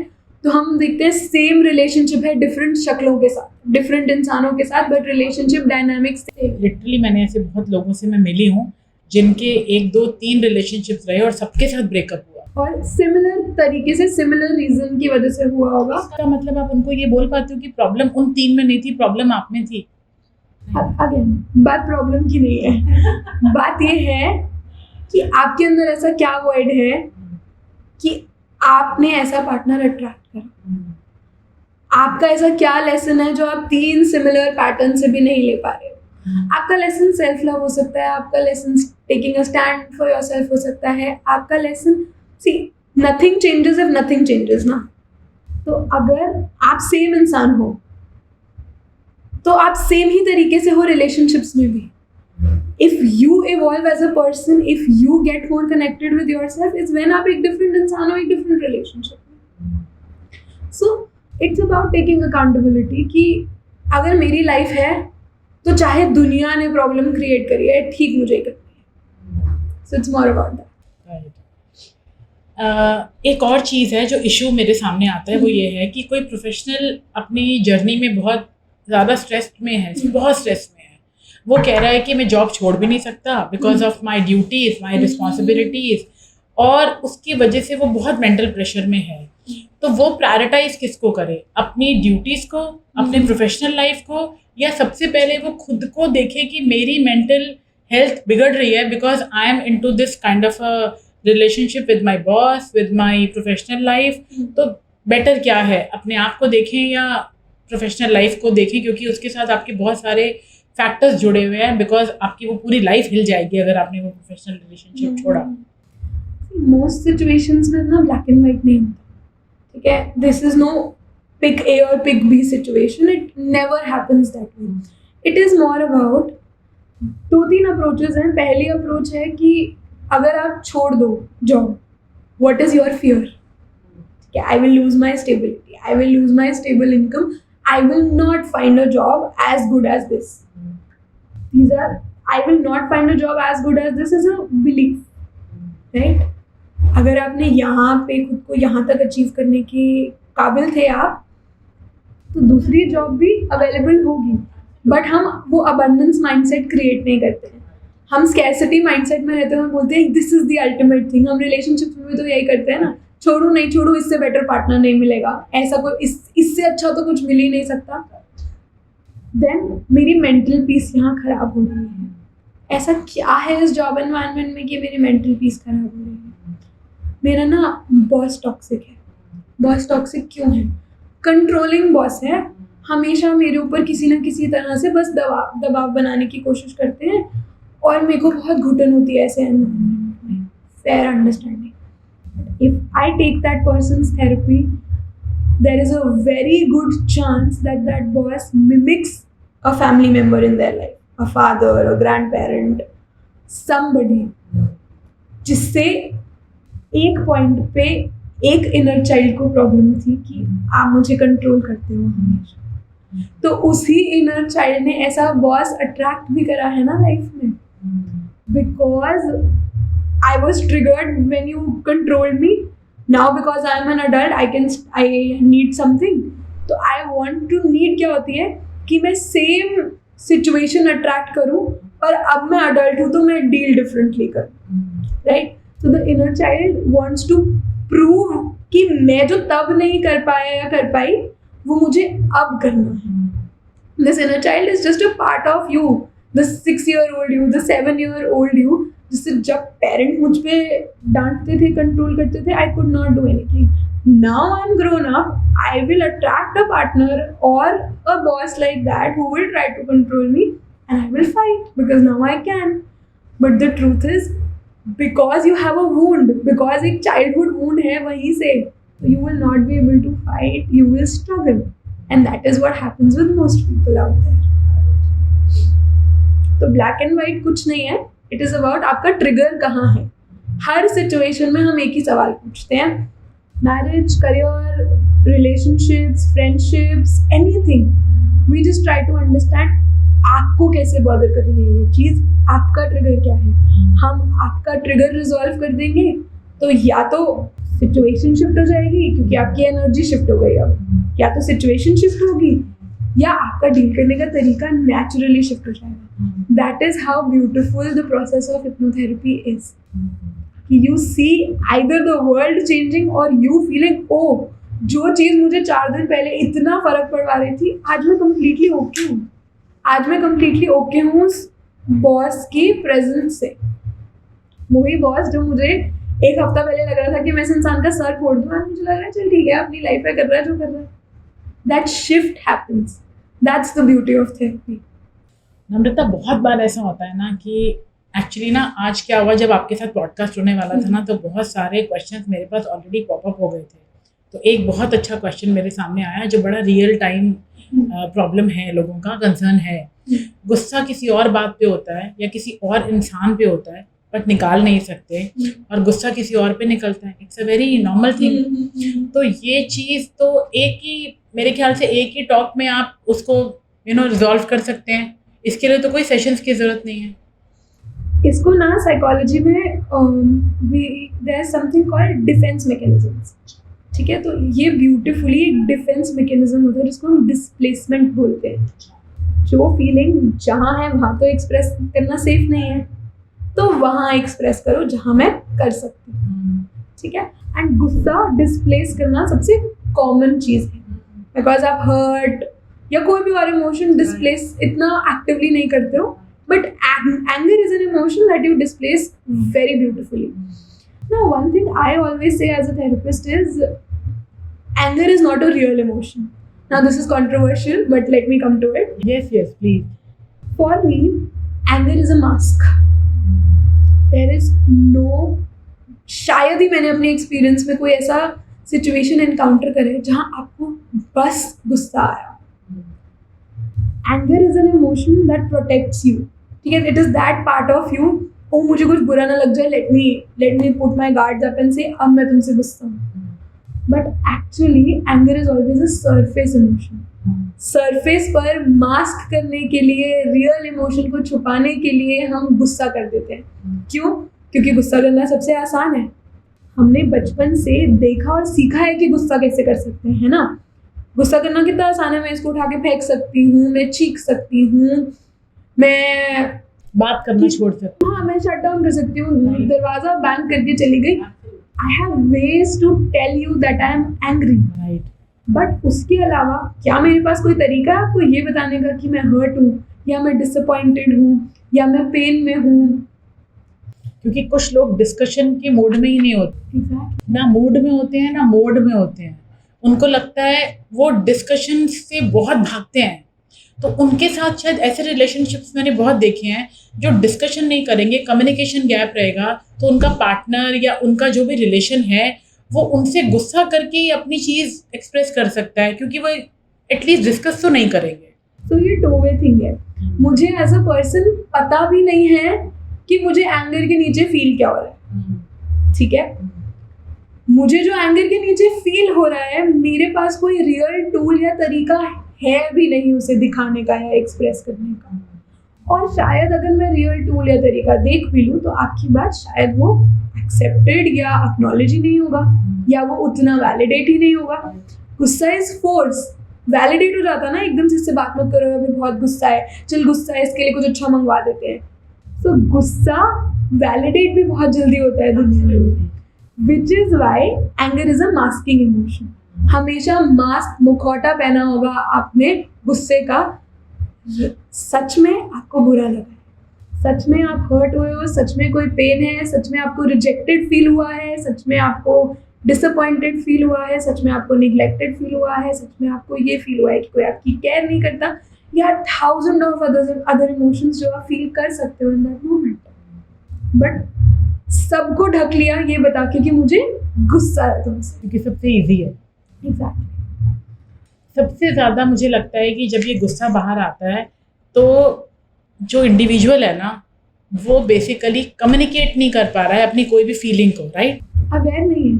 तो हम देखते हैं सेम रिलेशनशिप है डिफरेंट शक्लों के साथ, डिफरेंट इंसानों के साथ, but relationship dynamics same. Literally मैंने ऐसे बहुत लोगों से मैं मिली हूँ जिनके 1, 2, 3 रिलेशनशिप्स रहे और सबके साथ ब्रेकअप हुआ, और सिमिलर तरीके से, सिमिलर रीजन की वजह से हुआ होगा। इसका मतलब आप उनको ये बोल पाते हो कि प्रॉब्लम उन 3 में नहीं थी, प्रॉब्लम आप में थी? अगेन, बात प्रॉब्लम की नहीं है, बात ये है कि आपके अंदर ऐसा क्या वर्ड है कि आपने ऐसा पार्टनर अट्रैक्ट करा। आपका ऐसा क्या लेसन है जो आप 3 सिमिलर पैटर्न से भी नहीं ले पा रहे हो। आपका लेसन सेल्फ लव हो सकता है, आपका lesson taking a stand for yourself हो सकता है, आपका lesson, see nothing changes if nothing changes ना। तो अगर आप सेम इंसान हो तो आप सेम ही तरीके से हो रिलेशनशिप्स में भी। If you evolve as a person, if you get more connected with yourself, is when आप एक डिफरेंट इंसान हो, एक डिफरेंट रिलेशनशिप में। So it's about taking accountability कि अगर मेरी लाइफ है तो चाहे दुनिया ने प्रॉब्लम क्रिएट करी है, ठीक मुझे ही करनी है। So it's more about that. एक और चीज़ है जो इशू मेरे सामने आता है, वो ये है कि कोई प्रोफेशनल अपनी जर्नी में बहुत ज़्यादा स्ट्रेस में है, बहुत स्ट्रेस में है, वो कह रहा है कि मैं जॉब छोड़ भी नहीं सकता because of my duties, my responsibilities, और उसकी वजह से वो बहुत मेंटल प्रेशर में है। तो वो प्रायोरिटाइज किसको करे, अपनी ड्यूटीज़ को, अपने प्रोफेशनल लाइफ को, या सबसे पहले वो खुद को देखे कि मेरी मेंटल हेल्थ बिगड़ रही है because I am into this kind of a relationship with my boss, with my professional life. तो बेटर क्या है, अपने आप को देखें या प्रोफेशनल लाइफ को देखें, क्योंकि उसके साथ आपके बहुत सारे फैक्टर्स जुड़े हुए हैं, बिकॉज आपकी वो पूरी लाइफ हिल जाएगी अगर आपने वो प्रोफेशनल रिलेशनशिप छोड़ा। मोस्ट सिचुएशंस में ना ब्लैक एंड वाइट नहीं होता, ठीक है। This is no pick A or pick B situation. It never happens that way. It is more about 2-3 approaches हैं. पहली अप्रोच है कि अगर आप छोड़ दो job, what is your fear? I will lose my stability, I will lose my stable income, I will not find a job as good as this. I will not find a job as good as this is a belief, right? अगर आपने यहाँ पे खुद को यहाँ तक achieve करने के काबिल थे आप, तो दूसरी जॉब भी अवेलेबल होगी. बट हम वो अबंडेंस माइंडसेट क्रिएट नहीं करते हैं. हम स्कैरसिटी माइंडसेट में रहते हैं और बोलते हैं this is the ultimate thing. हम रिलेशनशिप में भी तो यही करते हैं ना, छोड़ू नहीं छोड़ू, इससे बेटर पार्टनर नहीं मिलेगा, ऐसा कोई इससे अच्छा तो कुछ मिल ही नहीं सकता. देन मेरी मेंटल पीस यहाँ खराब हो रही है. ऐसा क्या है इस जॉब एनवायरनमेंट में कि मेरी मेंटल पीस खराब हो रही है? मेरा ना बॉस टॉक्सिक है. बॉस टॉक्सिक क्यों है? कंट्रोलिंग बॉस है. हमेशा मेरे ऊपर किसी ना किसी तरह से बस दबाव बनाने की कोशिश करते हैं और मेरे को बहुत घुटन होती है ऐसे एनवायरनमेंट में. Fair understanding. If I take that person's therapy, there is a very good chance that that boss mimics a family member in their life, a father, a grandparent, somebody, जिससे एक पॉइंट पे एक inner child को problem थी कि आप मुझे control करते हो हमेशा. तो उसी इनर चाइल्ड ने ऐसा बॉस अट्रैक्ट भी करा है ना लाइफ में, because I was triggered when you controlled me. Now because I am an adult, I need something. तो I want to need क्या होती है कि मैं same situation attract करूँ और अब मैं adult हूँ तो मैं deal differently करूँ, right? So the inner child wants to prove कि मैं जो तब नहीं कर पाया या कर पाई वो मुझे अब करना है. This inner child is just a part of you, the 6-year-old you, the 7-year-old you. जिससे जब पेरेंट मुझ पे डांटते थे, कंट्रोल करते थे, I could not do anything. Now I am grown up, I will attract a partner और a boss like that who will try to control me and I will fight because now I can. But the truth is because you have a wound, because एक childhood wound है वहीं से, you will not be able to fight, you will struggle and that is what happens with most people out there. तो black and white कुछ नहीं है. It is about आपका trigger कहाँ है. हर सिचुएशन में हम एक ही सवाल पूछते हैं. Marriage, career, relationships, friendships, anything. We just try to understand आपको कैसे बॉदर कर रही है ये चीज़, आपका ट्रिगर क्या है. हम आपका ट्रिगर रिजॉल्व कर देंगे तो या तो सिचुएशन शिफ्ट हो जाएगी क्योंकि आपकी एनर्जी शिफ्ट हो गई अब, या तो सिचुएशन शिफ्ट होगी या आपका डील करने का तरीका नेचुरली शिफ्ट हो जाएगा. That is how beautiful the process of hypnotherapy is. You see either the world changing or you feeling ओ जो चीज़ मुझे 4 दिन पहले इतना फर्क पड़वा रही थी आज मैं कम्प्लीटली ओके हूँ. आज मैं कम्प्लीटली ओके हूँ उस बॉस की प्रेजेंस से. वही बॉस जो मुझे एक हफ्ता पहले लग रहा था कि मैं इस इंसान का सर फोड़ दूँ, आज मुझे लग रहा है चल ठीक है अपनी लाइफ में कर रहा है जो कर रहा है. That shift happens. That's the beauty of therapy. नम्रता, बहुत बार ऐसा होता है ना कि एक्चुअली ना आज क्या हुआ, जब आपके साथ पॉडकास्ट होने वाला था ना तो बहुत सारे क्वेश्चंस मेरे पास ऑलरेडी पॉपअप हो गए थे. तो एक बहुत अच्छा क्वेश्चन मेरे सामने आया जो बड़ा रियल टाइम प्रॉब्लम है, लोगों का कंसर्न है. गुस्सा किसी और बात पे होता है या किसी और इंसान पे होता है बट निकाल नहीं सकते, और गुस्सा किसी और पे निकलता है. It's a very normal thing. तो ये चीज़ तो एक ही, मेरे ख्याल से एक ही टॉक में आप उसको रिजॉल्व कर सकते हैं. इसके लिए तो कोई सेशंस की ज़रूरत नहीं है. इसको ना साइकोलॉजी में there is something called defence mechanisms. ठीक है, तो ये ब्यूटीफुली एक डिफेंस मैकेनिज्म होता है जिसको हम डिस्प्लेसमेंट बोलते हैं. जो फीलिंग जहाँ है वहाँ तो एक्सप्रेस करना सेफ नहीं है, तो वहाँ एक्सप्रेस करो जहाँ मैं कर सकती हूँ. ठीक है. एंड गुस्सा डिस्प्लेस करना सबसे कॉमन चीज़ है, बिकॉज आप हर्ट या कोई भी और इमोशन डिस्प्लेस इतना एक्टिवली नहीं करते हो, but anger is an emotion that you displace very beautifully. Now one thing I always say as a therapist is anger is not a real emotion. Now this is controversial, but let me come to it. Yes, please. For me, anger is a mask. There is no, शायद ही मैंने अपने experience में कोई ऐसा situation encounter करें जहाँ आपको बस गुस्सा आया. Anger is an emotion that protects you. ठीक है, it is that part of you. ओ मुझे कुछ बुरा ना लग जाए, let me put my guards up and say अब मैं तुमसे गुस्सा हूँ. But actually anger is always a surface emotion. Surface पर मास्क करने के लिए, रियल इमोशन को छुपाने के लिए हम गुस्सा कर देते हैं. क्यों? क्योंकि गुस्सा करना सबसे आसान है. हमने बचपन से देखा और सीखा है कि गुस्सा कैसे कर सकते हैं, है ना. गुस्सा करना कितना आसान है. मैं इसको उठा के फेंक सकती हूँ, मैं चीख सकती हूँ, मैं बात करना छोड़ सकते. हाँ, मैं शट डाउन कर सकती हूँ, दरवाजा बैंग करके चली गई. I have ways to tell you that I am angry. Right. But उसके अलावा क्या मेरे पास कोई तरीका है आपको ये बताने का कि मैं हर्ट हूँ, या मैं डिसअपॉइंटेड हूँ, या मैं पेन में हूँ? क्योंकि कुछ लोग डिस्कशन के मूड में ही नहीं होते. Exactly. ना मूड में होते हैं ना मोड में होते हैं. उनको लगता है वो डिस्कशन से बहुत भागते हैं. तो उनके साथ शायद ऐसे रिलेशनशिप्स मैंने बहुत देखे हैं जो डिस्कशन नहीं करेंगे, कम्युनिकेशन गैप रहेगा, तो उनका पार्टनर या उनका जो भी रिलेशन है वो उनसे गुस्सा करके ही अपनी चीज़ एक्सप्रेस कर सकता है, क्योंकि वो एटलीस्ट डिस्कस तो नहीं करेंगे. तो ये टू वे थिंग है. मुझे एज अ पर्सन पता भी नहीं है कि मुझे एंगर के नीचे फील क्या हो रहा है. ठीक है, मुझे जो एंगर के नीचे फील हो रहा है, मेरे पास कोई रियल टूल या तरीका है भी नहीं उसे दिखाने का या एक्सप्रेस करने का. और शायद अगर मैं रियल टूल या तरीका देख भी लूँ तो आपकी बात शायद वो एक्सेप्टेड या एक्नॉलेज ही नहीं होगा, या वो उतना वैलिडेट ही नहीं होगा. गुस्सा इज फोर्स. वैलिडेट हो जाता ना एकदम से, इससे बात मत करो, अभी बहुत गुस्सा है, चल गुस्सा है, इसके लिए कुछ अच्छा मंगवा देते हैं. तो गुस्सा वैलिडेट भी बहुत जल्दी होता है दुनिया में. Which is why anger is a masking emotion. हमेशा मास्क, मुखौटा पहना होगा आपने गुस्से का. सच में आपको बुरा लगा है, सच में आप हर्ट हुए हो, सच में कोई पेन है, सच में आपको रिजेक्टेड फील हुआ है, सच में आपको डिसअपॉइंटेड फील हुआ है, सच में आपको निगलेक्टेड फील हुआ है, सच में आपको ये फील हुआ है कि कोई आपकी केयर नहीं करता, या 1000 ऑफ अदर इमोशंस जो आप फील कर सकते हो इन दैट मोमेंट. बट सबको ढक लिया ये बता के कि मुझे गुस्सा है तुमसे, क्योंकि सबसे ईजी है. एग्जैक्टली. सबसे ज़्यादा मुझे लगता है कि जब ये गुस्सा बाहर आता है तो जो इंडिविजुअल है ना, वो बेसिकली कम्युनिकेट नहीं कर पा रहा है अपनी कोई भी फीलिंग को. राइट. अवेयर नहीं है.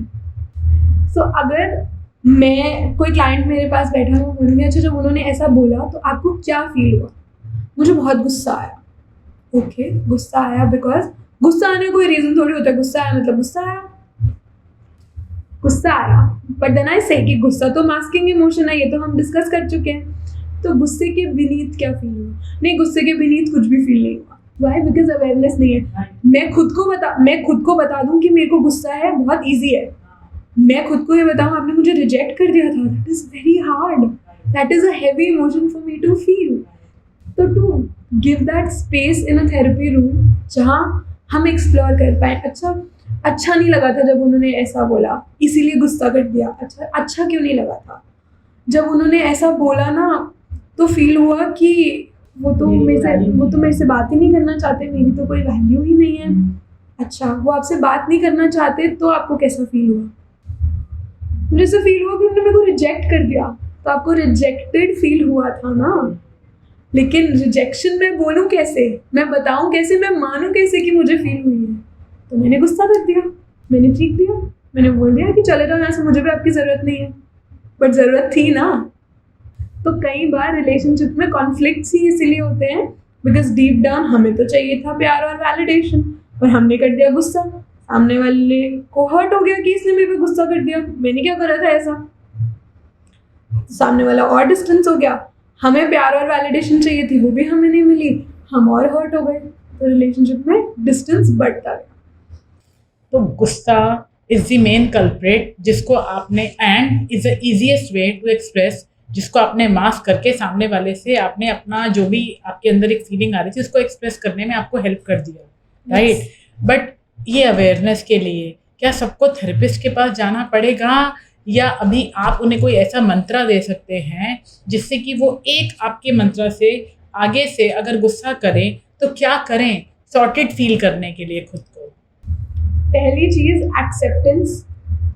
सो अगर मैं, कोई क्लाइंट मेरे पास बैठा हुआ, बोलूँगी अच्छा जब उन्होंने ऐसा बोला तो आपको क्या फील हुआ? मुझे बहुत गुस्सा आया. ओके, गुस्सा आया बिकॉज गुस्सा आने कोई रीज़न थोड़ी होता है. गुस्सा आया मतलब गुस्सा आया, गुस्सा आया. बट देन आई से कि गुस्सा तो मास्किंग इमोशन है, ये तो हम डिस्कस कर चुके हैं. तो गुस्से के बीनीथ क्या फील हुआ? नहीं, गुस्से के बीनीथ कुछ भी फील नहीं हुआ. वाई? बिकॉज अवेयरनेस नहीं है. मैं खुद को बता दूं कि मेरे को गुस्सा है, बहुत ईजी है. मैं खुद को ये बताऊं आपने मुझे रिजेक्ट कर दिया था, that is very hard. That is a heavy emotion for me to feel. तो to give that space in a therapy room जहाँ हम एक्सप्लोर कर पाए. अच्छा नहीं लगा था जब उन्होंने ऐसा बोला, इसीलिए गुस्सा कर दिया. अच्छा क्यों नहीं लगा था? जब उन्होंने ऐसा बोला ना तो फील हुआ कि वो तो मेरे से बात ही नहीं करना चाहते, मेरी तो कोई वैल्यू ही नहीं है. अच्छा, वो आपसे बात नहीं करना चाहते तो आपको कैसा फील हुआ? मुझे ऐसा फील हुआ कि उन्होंने मेरे को रिजेक्ट कर दिया. तो आपको रिजेक्टेड फील हुआ था ना. लेकिन रिजेक्शन में बोलूँ कैसे, मैं बताऊँ कैसे, मैं मानूँ कैसे कि मुझे फील हुई है? तो मैंने गुस्सा कर दिया, मैंने चीख दिया, मैंने बोल दिया कि चले जाओ यहाँ से, मुझे भी आपकी ज़रूरत नहीं है. बट ज़रूरत थी ना. तो कई बार रिलेशनशिप में कॉन्फ्लिक्ट्स ही इसीलिए होते हैं बिकॉज डीप डाउन हमें तो चाहिए था प्यार और वैलिडेशन, और हमने कर दिया गुस्सा. सामने वाले को हर्ट हो गया कि इसने मेरे पे गुस्सा कर दिया, मैंने क्या करा था ऐसा. सामने वाला और डिस्टेंस हो गया. हमें प्यार और वैलिडेशन चाहिए थी, वो भी हमें नहीं मिली, हम और हर्ट हो गए. तो रिलेशनशिप में डिस्टेंस बढ़ता गया. तो गुस्सा इज द मेन कल्प्रेट जिसको आपने, and is the easiest way to express, जिसको आपने मास्क करके सामने वाले से आपने अपना जो भी आपके अंदर एक फीलिंग आ रही थी उसको एक्सप्रेस करने में आपको हेल्प कर दिया. राइट. बट ये अवेयरनेस के लिए क्या सबको थेरेपिस्ट के पास जाना पड़ेगा, या अभी आप उन्हें कोई ऐसा मंत्रा दे सकते हैं जिससे कि वो एक आपके मंत्रा से आगे से अगर गुस्सा करें तो क्या करें सॉर्टेड फील करने के लिए खुद को? पहली चीज़ एक्सेप्टेंस.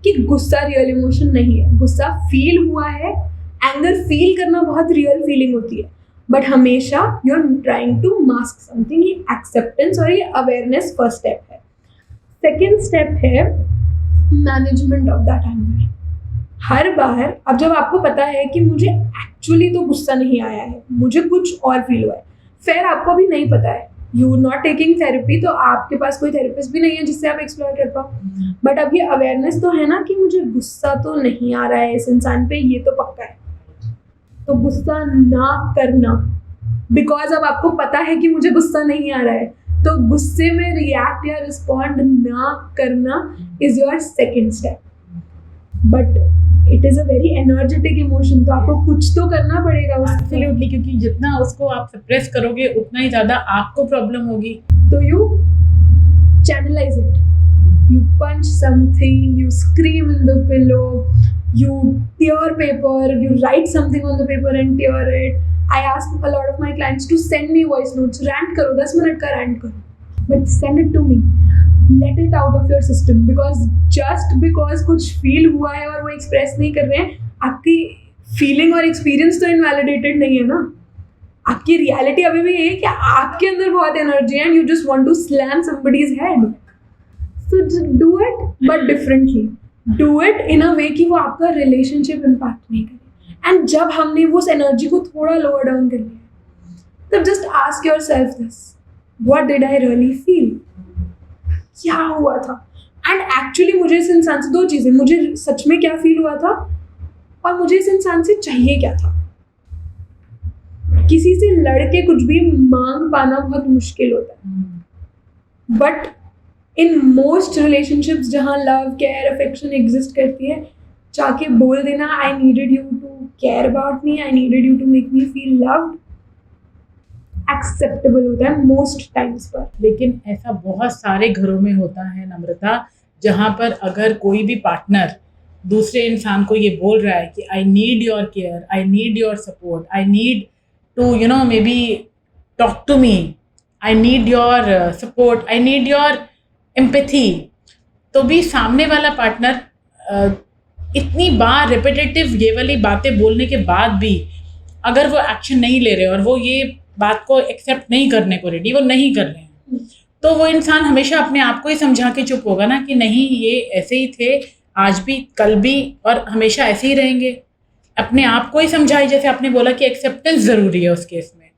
कि गुस्सा रियल इमोशन नहीं है, गुस्सा फील हुआ है, एंगर फील करना बहुत रियल फीलिंग होती है, बट हमेशा you are trying to mask something. ये एक्सेप्टेंस और ये अवेयरनेस फर्स्ट स्टेप है। सेकेंड स्टेप है मैनेजमेंट ऑफ दैट एंगर। हर बार अब जब आपको पता है कि मुझे एक्चुअली तो गुस्सा नहीं आया है, मुझे कुछ और फील हुआ है, फिर आपको अभी नहीं पता है, यू नॉट टेकिंग थेरेपी, तो आपके पास कोई थेरेपिस्ट भी नहीं है जिससे आप एक्सप्लोर कर पाओ, बट अब ये अवेयरनेस तो है ना कि मुझे गुस्सा तो नहीं आ रहा है इस इंसान पे, ये तो पक्का है, तो गुस्सा ना करना, बिकॉज अब आपको पता है कि मुझे गुस्सा नहीं आ रहा है, तो गुस्से में रिएक्ट या रिस्पॉन्ड ना करना is your second step. But it is a very energetic emotion, तो आपको कुछ तो करना पड़ेगा उससे। एब्सोल्युटली, क्योंकि जितना उसको आप सप्रेस करोगे उतना ही ज़्यादा आपको प्रॉब्लम होगी। तो you channelize it, you punch something, you scream in the pillow, you tear paper, you write something on the paper and tear it. I ask a lot of my clients to send me voice notes, rant करो, 10 minute का rant करो, but send it to me, let it out of your system, because just because कुछ feel हुआ है और वो express नहीं कर रहे हैं, आपकी feeling और experience तो invalidated नहीं है ना, आपकी रियलिटी अभी भी ये है कि आपके अंदर बहुत एनर्जी है and you just want to slam somebody's head. So do it, but differently, do it in a way कि वो आपका रिलेशनशिप इम्पैक्ट नहीं करे। एंड जब हमने वो एनर्जी को थोड़ा लोअर डाउन कर लिया, तब just ask your self this, what did I really feel, क्या हुआ था, एंड एक्चुअली मुझे इस इंसान से दो चीज़ें, मुझे सच में क्या फील हुआ था और मुझे इस इंसान से चाहिए क्या था। किसी से लड़के कुछ भी मांग पाना बहुत मुश्किल होता है, बट इन मोस्ट रिलेशनशिप्स जहाँ लव केयर अफेक्शन एग्जिस्ट करती है, जाके बोल देना I needed you to care about me, I needed you to make me feel loved, acceptable होता है मोस्ट टाइम्स पर। लेकिन ऐसा बहुत सारे घरों में होता है नम्रता, जहाँ पर अगर कोई भी पार्टनर दूसरे इंसान को ये बोल रहा है कि I need your care, I need your support, I need to maybe talk to me, I need your support, I need your empathy, तो भी सामने वाला पार्टनर इतनी बार रिपीटेटिव ये वाली बातें बोलने के बाद भी अगर वो एक्शन नहीं ले रहे और वो ये बात को एक्सेप्ट नहीं करने को रेडी, वो नहीं कर रहे हैं, तो वो इंसान हमेशा अपने आप को ही समझा के चुप होगा ना कि नहीं ये ऐसे ही थे, आज भी कल भी और हमेशा ऐसे ही रहेंगे। अपने आप को ही समझाए, जैसे आपने बोला कि एक्सेप्टेंस ज़रूरी है उस केस में,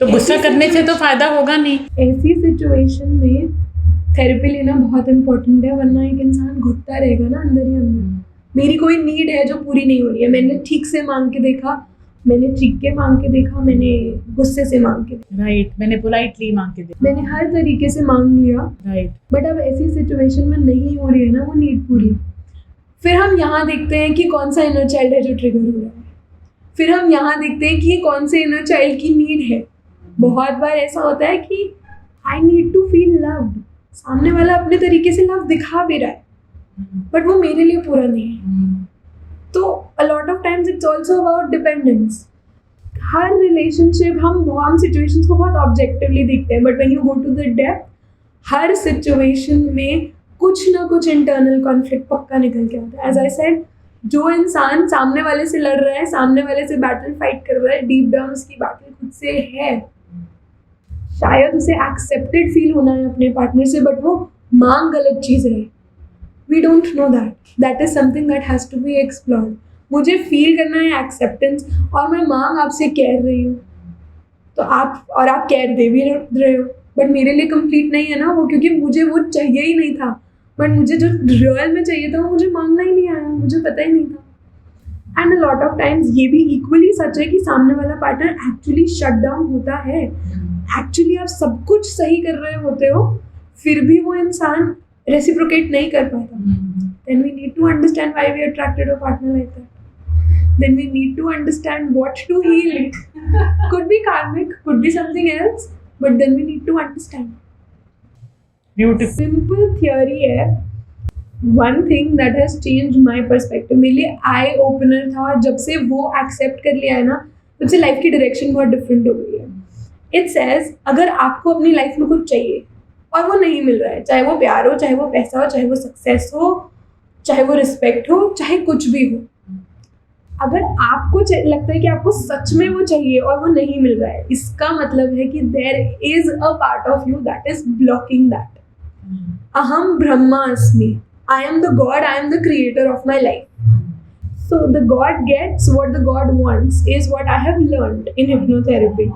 तो गुस्सा करने से तो फ़ायदा होगा नहीं। ऐसी सिचुएशन में थेरेपी लेना बहुत इम्पोर्टेंट है, वरना एक इंसान घुटता रहेगा ना अंदर ही अंदर। मेरी कोई नीड है जो पूरी नहीं हो रही है, मैंने ठीक से मांग के देखा, मैंने ठीक के मांग के देखा, मैंने गुस्से से मांग के देखा, राइट, मैंने पोलाइटली मांग के देखा, मैंने हर तरीके से मांग लिया, राइट, बट अब ऐसी सिचुएशन में नहीं हो रही है ना वो नीड पूरी। फिर हम यहाँ देखते हैं कि कौन सा इनर चाइल्ड है जो ट्रिगर हो रहा है, फिर हम यहाँ देखते हैं कि ये कौन से इनर चाइल्ड की नीड है। बहुत बार ऐसा होता है कि I need to feel loved, सामने वाला अपने तरीके से लव दिखा भी रहा है, बट वो मेरे लिए पूरा नहीं है। तो a lot of times it's also about dependence. हर रिलेशनशिप हम सिचुएशंस को बहुत ऑब्जेक्टिवली देखते हैं, but when you go to the depth, हर सिचुएशन में कुछ ना कुछ इंटरनल कॉन्फ्लिक्ट पक्का निकल के आता है। एज आई सेड, जो इंसान सामने वाले से लड़ रहा है, सामने वाले से बैटल फाइट कर रहा है, डीप डाउन उसकी बैटल खुद से है। शायद उसे एक्सेप्टेड फील होना है अपने पार्टनर से, बट वो मांग गलत चीज़ है। We don't know that is something that has to be explored. मुझे फील करना है एक्सेप्टेंस और मैं मांग आपसे केयर रही हूँ, तो आप केयर दे भी रहे हो, बट मेरे लिए कंप्लीट नहीं है ना वो, क्योंकि मुझे वो चाहिए ही नहीं था। बट मुझे जो रियल में चाहिए था वो मुझे मांगना ही नहीं आया, मुझे पता ही नहीं था। And a lot of times ये भी इक्वली सच है कि सामने वाला पार्टनर एक्चुअली शट डाउन होता है। एक्चुअली आप सब कुछ सही कर रहे होते हो, फिर भी वो इंसान रेसिप्रोकेट नहीं कर पाता। Then we need to understand why we attracted a partner like that. Then we need to understand what to heal. Could be karmic, could be something else, but then we need to understand. Beautiful. Simple theory है, one thing that has change my perspective, मेरे लिए eye opener था, और जब से वो accept कर लिया है ना, तब से लाइफ की डायरेक्शन बहुत डिफरेंट हो गई है। इट सेज, अगर आपको अपनी लाइफ में कुछ चाहिए और वो नहीं मिल रहा है, चाहे वो प्यार हो, चाहे वो पैसा हो, चाहे वो सक्सेस हो, चाहे वो रिस्पेक्ट हो, चाहे कुछ भी हो। अगर आपको लगता है कि आपको सच में वो चाहिए और वो नहीं मिल रहा है, इसका मतलब है कि there is a part of you that is blocking that. अहम ब्रह्मास्मि, I am the God, I am the creator of my life. So the God gets what the God wants is what I have learned in hypnotherapy.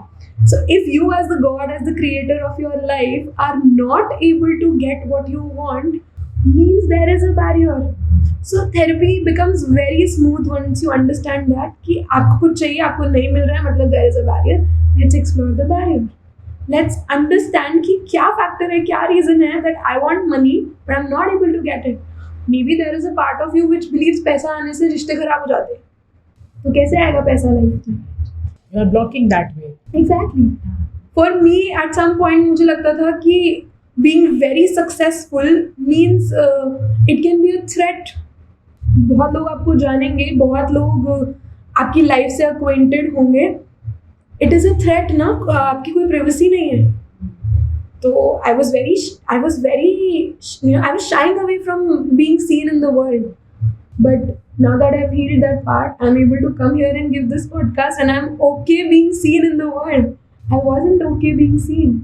So if you as the God, as the creator of your life are not able to get what you want, means there is a barrier. So therapy becomes very smooth once you understand that कि आपको कुछ चाहिए, आपको नहीं मिल रहा है, मतलब there is a barrier. Let's explore the barrier. Let's understand कि क्या factor है, क्या reason है that I want money but I'm not able to get it. Maybe there is a part of you which believes पैसा आने से रिश्ते खराब हो जाते हैं, तो कैसे आएगा पैसा लाइफ में? You are blocking that way. Exactly. For me at some point मुझे लगता था कि being very successful means it can be a threat. बहुत लोग आपको जानेंगे, बहुत लोग आपकी लाइफ से acquainted होंगे. It is a threat ना, आपकी कोई privacy नहीं है. So I was shying away from being seen in the world. But now that I've healed that part, I'm able to come here and give this podcast and I'm okay being seen in the world. I wasn't okay being seen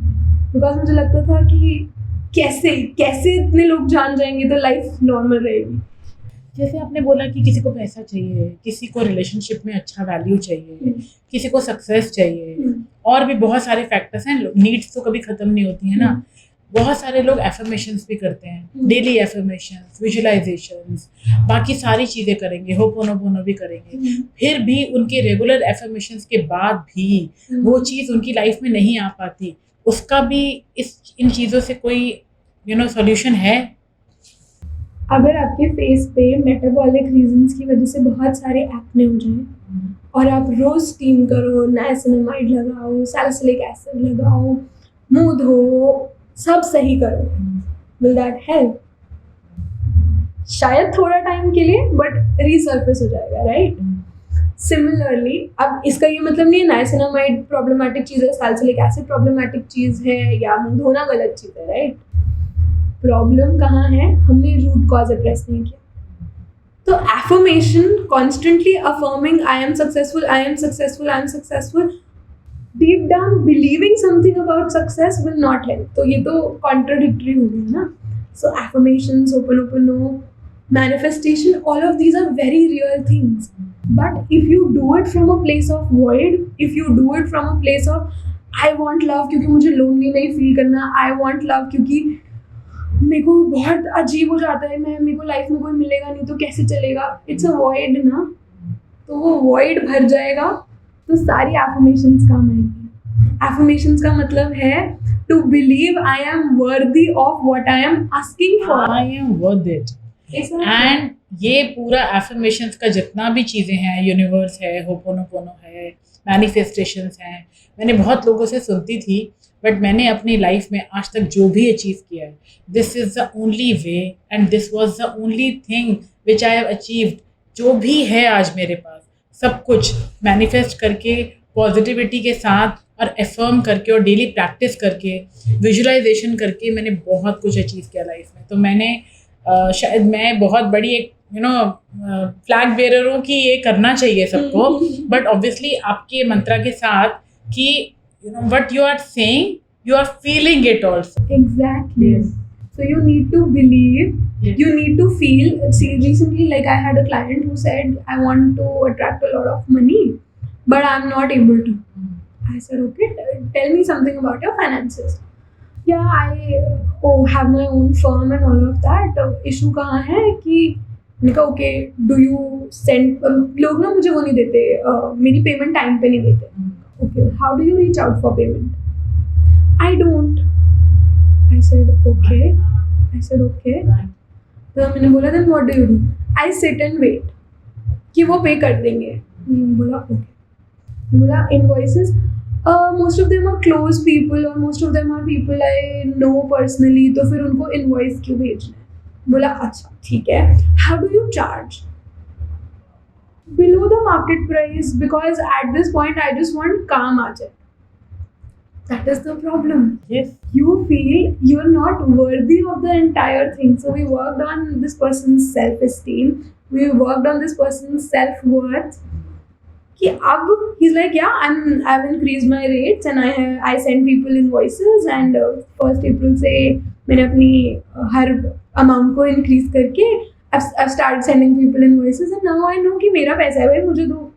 because मुझे लगता था कि कैसे इतने लोग जान जाएंगे तो लाइफ नॉर्मल रहेगी. जैसे आपने बोला कि किसी को पैसा चाहिए, किसी को रिलेशनशिप में अच्छा वैल्यू चाहिए, किसी को सक्सेस चाहिए, और भी बहुत सारे फैक्टर्स हैं. नीड्स तो कभी खत्म नहीं होती है ना. बहुत सारे लोग एफर्मेशंस भी करते हैं, डेली एफर्मेशंस, विजुअलाइजेशंस, बाकी सारी चीज़ें करेंगे, होपोनोपोनो भी करेंगे. फिर भी उनके रेगुलर एफर्मेशंस के बाद भी वो चीज़ उनकी लाइफ में नहीं आ पाती. उसका भी इन चीज़ों से कोई सॉल्यूशन है? अगर आपके फेस पे मेटाबॉलिक रीजंस की वजह से बहुत सारे एक्ने हो जाएं और आप रोज स्टीम करो, नाइसिनामाइड लगाओ, सैलिसिलिक एसिड लगाओ, मुंह धो, सब सही करो, विल दैट हेल्प? शायद थोड़ा टाइम के लिए, बट रीसर्फेस हो जाएगा, राइट? सिमिलरली, अब इसका ये मतलब नहीं है नाइसिनामाइड प्रॉब्लमेटिक चीज़ है, सैलिसिलिक एसिड प्रॉब्लमेटिक चीज़ है, या मुंह धोना गलत चीज़ है, राइट? प्रॉब्लम कहाँ है? हमने रूट कॉज एड्रेस नहीं किया. तो affirmation, constantly affirming I am successful, I am successful, I am successful, deep down believing something about success will not help. तो ये तो कॉन्ट्राडिक्टरी हो गया ना. So affirmations, ho'oponopono, manifestation, all of these are very real things. But if you do it from a place of void, if you do it from a place of I want love क्योंकि मुझे lonely नहीं feel करना, आई want love क्योंकि मेरे को बहुत अजीब हो जाता है, मेरे को लाइफ में कोई मिलेगा नहीं तो कैसे चलेगा, इट्स अ वॉइड ना. तो वो वॉइड भर जाएगा तो सारी एफर्मेशंस काम आएंगी. एफर्मेशंस का मतलब है to believe I am worthy of what I am asking for, I am worth it. And ये पूरा एफर्मेशंस का जितना भी चीज़ें हैं, यूनिवर्स है, होपोनोपोनो है, मैनिफेस्टेशंस हैं, मैंने बहुत लोगों से सुनती थी, बट मैंने अपनी लाइफ में आज तक जो भी अचीव किया है, this is the only way and this was the only thing which I have achieved. जो भी है आज मेरे पास, सब कुछ मैनिफेस्ट करके, पॉजिटिविटी के साथ और एफर्म करके और डेली प्रैक्टिस करके, विजुअलाइजेशन करके मैंने बहुत कुछ अचीव किया लाइफ में. तो मैंने शायद मैं बहुत बड़ी एक फ्लैग बेरर हूँ कि ये करना चाहिए सबको. बट ऑब्वियसली आपके मंत्रा के साथ कि what you are saying, you are feeling it also. Exactly. Yes. So you need to believe, Yes. you need to feel. See, recently, like I had a client who said, I want to attract a lot of money, but I'm not able to. I said, okay, tell me something about your finances. Yeah, I have my own firm and all of that. Issue कहाँ है कि मैंने कहा okay, do you send लोग ना मुझे वो नहीं देते, मेरी पेमेंट टाइम पे नहीं देते. Okay, how do you reach out for payment? I don't. I said okay. तो मैंने बोला then what do you do? I sit and wait कि वो पे कर देंगे. बोला okay. बोला invoices. Most of them are close people or most of them are people I know personally. तो फिर उनको invoice क्यों भेजना है? बोला अच्छा ठीक है. How do you charge? Below the market price, because at this point I just want काम आ जाए. That is the problem. Yes. You feel you're not worthy of the entire thing. So we worked on this person's self-esteem. We worked on this person's self-worth. कि अब he's like, yeah, I've increased my rates and I send people invoices and 1st April से मैंने अपनी हर amount को increase करके I've started sending people invoices and now I know कि मेरा पैसा है भाई मुझे दो.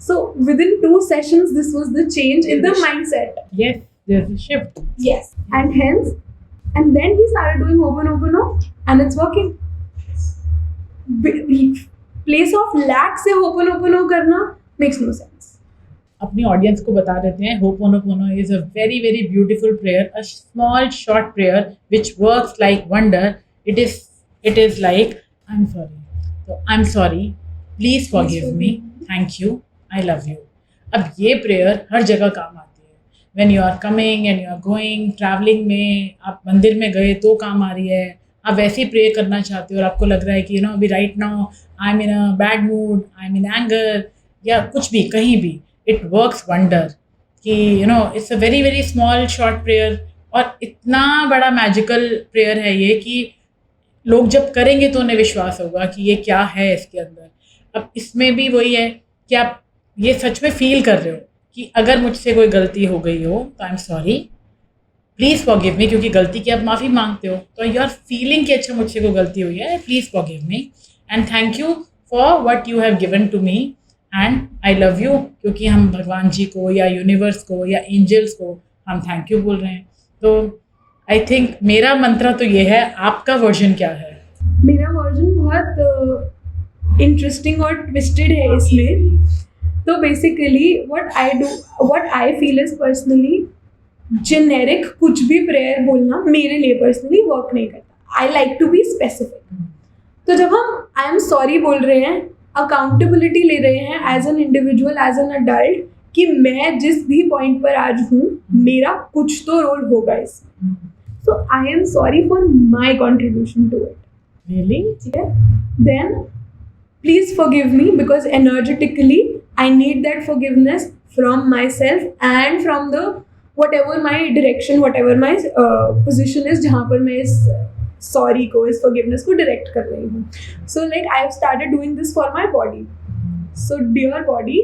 So within 2 sessions, this was the change in the mindset. Yes, there's a shift. Yes, and hence, and then he started doing Ho'oponopono, and it's working. Place of lack से Ho'oponopono करना makes no sense. अपनी audience को बता देते हैं Ho'oponopono is a very very beautiful prayer, a small short prayer which works like wonder. It is like I'm sorry. So I'm sorry. Please forgive me. Thank you. I love you. अब ये prayer हर जगह काम आती है. When you are coming and you are going, traveling में आप मंदिर में गए तो काम आ रही है. आप वैसे ही प्रे करना चाहते हो और आपको लग रहा है कि अभी right now I M in a bad mood, I am in anger या कुछ भी कहीं भी, इट वर्क्स वंडर कि it's a very very small short prayer और इतना बड़ा मैजिकल प्रेयर है ये कि लोग जब करेंगे तो उन्हें विश्वास होगा कि ये क्या है इसके अंदर. अब इसमें भी वही है कि आप ये सच में फील कर रहे हो कि अगर मुझसे कोई गलती हो गई हो तो आई एम सॉरी, प्लीज़ फॉरगिव मी, क्योंकि गलती की आप माफ़ी मांगते हो तो यू आर फीलिंग कि अच्छा मुझसे कोई गलती हुई है, please forgive me and thank you for what you have given to me and I love you, क्योंकि हम भगवान जी को या यूनिवर्स को या एंजल्स को हम थैंक यू बोल रहे हैं. तो आई थिंक मेरा मंत्र तो ये है. आपका वर्जन क्या है? मेरा वर्जन बहुत इंटरेस्टिंग और ट्विस्टेड है इसमें. तो basically what I feel is personally generic कुछ भी प्रेयर बोलना मेरे लिए पर्सनली वर्क नहीं करता. I like to be specific. तो जब हम आई एम सॉरी बोल रहे हैं, अकाउंटेबिलिटी ले रहे हैं as an individual, as an adult, कि मैं जिस भी पॉइंट पर आज हूँ मेरा कुछ तो रोल होगा इसमें. So I am sorry for my contribution to it. Really? ठीक है. Then please forgive me because energetically I need that forgiveness from myself and from the whatever my direction, whatever my position is, जहाँ पर मैं इस sorry को, इस forgiveness को direct कर रही हूँ. So like I have started doing this for my body. So dear body,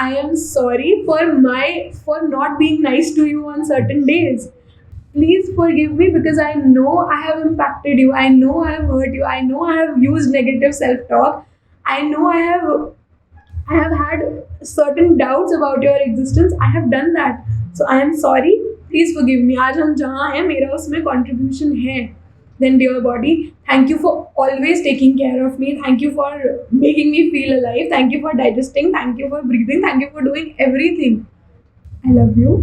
I am sorry for not being nice to you on certain days. Please forgive me because I know I have impacted you. I know I have hurt you. I know I have used negative self-talk. I know I have had certain doubts about your existence. I have done that. So I am sorry. Please forgive me. आज हम जहाँ हैं मेरा उसमें contribution है. Then dear body, thank you for always taking care of me. Thank you for making me feel alive. Thank you for digesting. Thank you for breathing. Thank you for doing everything. I love you.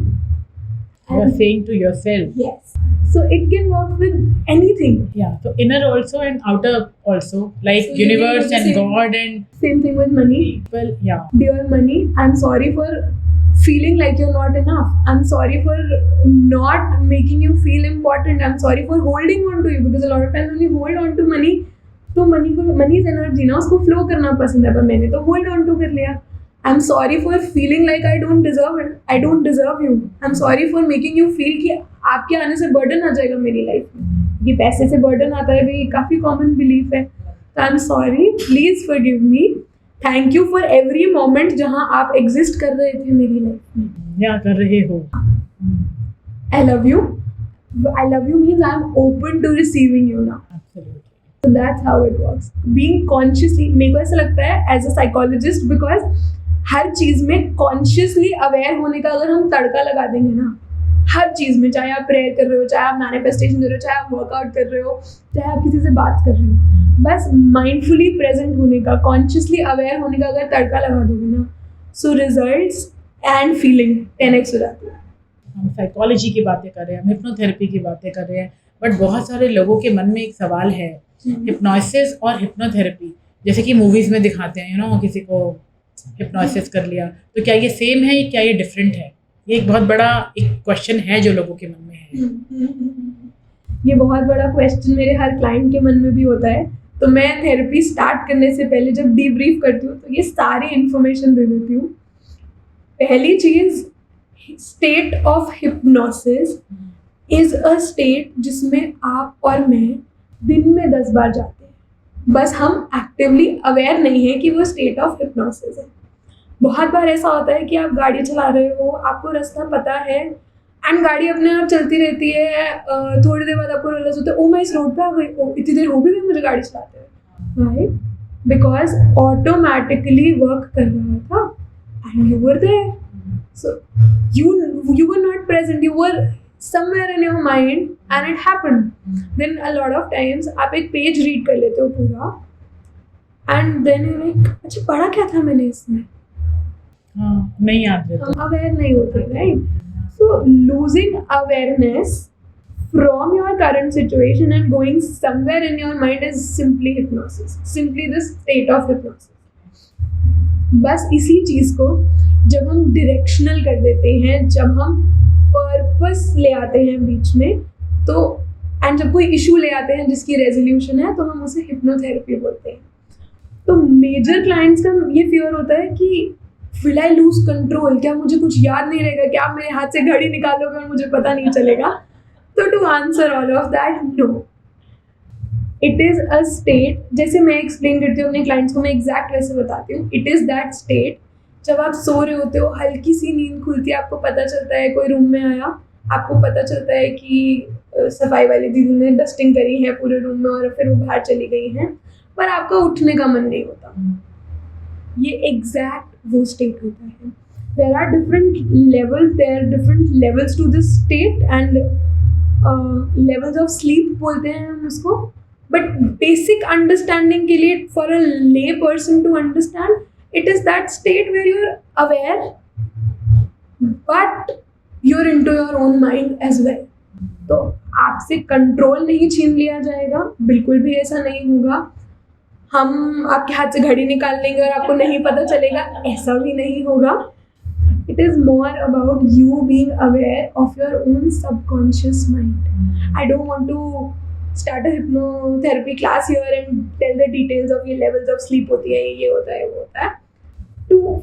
You are saying to yourself. Yes. So it can work with anything. Yeah. So inner also and outer also, like So you universe can and say- God and Same thing with money. people. Yeah. Dear money, I'm sorry for feeling like you're not enough. I'm sorry for not making you feel important. I'm sorry for holding on to you because a lot of times when you hold on to money, तो money's energy ना उसको flow करना पसंद है, पर मैंने तो hold on to कर लिया. I'm sorry for feeling like I don't deserve it. I don't deserve you. I'm sorry for making you feel कि आपके आने से burden आ जाएगा मेरी life में. ये पैसे से burden आता है भी काफ़ी common belief है. तो I'm sorry. Please forgive me. Thank you for every moment जहाँ आप exist कर रहे थे मेरी life में. क्या कर रहे हो? I love you. I love you means I'm open to receiving you now. Absolutely. So that's how it works. Being consciously, मेरे को ऐसा लगता है as a psychologist because हर चीज़ में कॉन्शियसली अवेयर होने का अगर हम तड़का लगा देंगे ना, हर चीज़ में, चाहे आप प्रेयर कर रहे हो, चाहे आप मैनिफेस्टेशन कर रहे हो, चाहे आप वर्कआउट कर रहे हो, चाहे आप किसी से बात कर रहे हो, बस माइंडफुली प्रेजेंट होने का, कॉन्शियसली अवेयर होने का अगर तड़का लगा दोगे ना, सो रिजल्ट्स एंड फीलिंग 10x हो जाती है. हम साइकोलॉजी की बातें कर रहे हैं, हम हिप्नोथेरेपी की बातें कर रहे हैं, बट बहुत सारे लोगों के मन में एक सवाल है, हिप्नोसिस और हिप्नोथेरेपी, जैसे कि मूवीज़ में दिखाते हैं, किसी को हिप्नोसिस कर लिया, तो क्या ये सेम है, क्या ये डिफरेंट है? ये एक बहुत बड़ा एक क्वेश्चन है जो लोगों के मन में है. ये बहुत बड़ा क्वेश्चन मेरे हर क्लाइंट के मन में भी होता है. तो मैं थेरेपी स्टार्ट करने से पहले जब डीब्रीफ करती हूँ तो ये सारी इन्फॉर्मेशन दे देती हूँ. पहली चीज़, state of hypnosis is a state जिसमें आप और मैं दिन में 10 बार जाते हैं, बस हम एक्टिवली अवेयर नहीं है कि वो स्टेट ऑफ हिप्नोसिस है। बहुत बार ऐसा होता है कि आप गाड़ी चला रहे हो, आपको रास्ता पता है एंड गाड़ी अपने आप चलती रहती है, थोड़ी देर बाद आपको रियलाइज होता है ओ मैं इस रोड पे आ गई, ओ इतनी देर हो भी गई मुझे गाड़ी चलाते हुए, राइट? बिकॉज ऑटोमेटिकली वर्क कर रहा था and you were there, so you were not present, you were somewhere in your mind and it happened. Then a lot of times आप एक पेज रीड कर लेते हो पूरा and then you're like अच्छा पढ़ा क्या था मैंने इसमें, हाँ, नहीं याद रहता। हम अवेयर नहीं होते, right? So losing awareness from your current situation and going somewhere in your mind is simply hypnosis, simply the state of hypnosis. बस इसी चीज़ को जब हम डायरेक्शनल कर देते हैं, जब हम पर्पस ले आते हैं बीच में, तो एंड जब कोई इशू ले आते हैं जिसकी रेजोल्यूशन है, तो हम उसे हिप्नोथेरेपी बोलते हैं। तो मेजर क्लाइंट्स का ये फियर होता है कि विल आई लूज कंट्रोल, क्या मुझे कुछ याद नहीं रहेगा, क्या आप मेरे हाथ से घड़ी निकालोगे और मुझे पता नहीं चलेगा? तो to answer all of that, no, it is a state, जैसे मैं एक्सप्लेन करती हूँ अपने क्लाइंट्स को, मैं एग्जैक्ट वैसे बताती हूँ। इट इज़ दैट स्टेट जब आप सो रहे होते हो, हल्की सी नींद खुलती है, आपको पता चलता है कोई रूम में आया, आपको पता चलता है कि सफाई वाली दीदी ने डस्टिंग करी है पूरे रूम में और फिर वो बाहर चली गई हैं, पर आपका उठने का मन नहीं होता। ये एग्जैक्ट वो स्टेट होता है। There are different levels, there are different levels to this state and levels of sleep बोलते हैं हम उसको। बट बेसिक अंडरस्टैंडिंग के लिए, for a lay person to understand, it is that state where you're aware but you're into your own mind as well. तो आपसे control नहीं छीन लिया जाएगा, बिल्कुल भी ऐसा नहीं होगा। हम आपके हाथ से घड़ी निकाल लेंगे और आपको नहीं पता चलेगा, ऐसा भी नहीं होगा। It is more about you being aware of your own subconscious mind. I don't want to start a hypnotherapy class here and tell the details of ये levels of sleep होती है, ये होता है, वो होता है।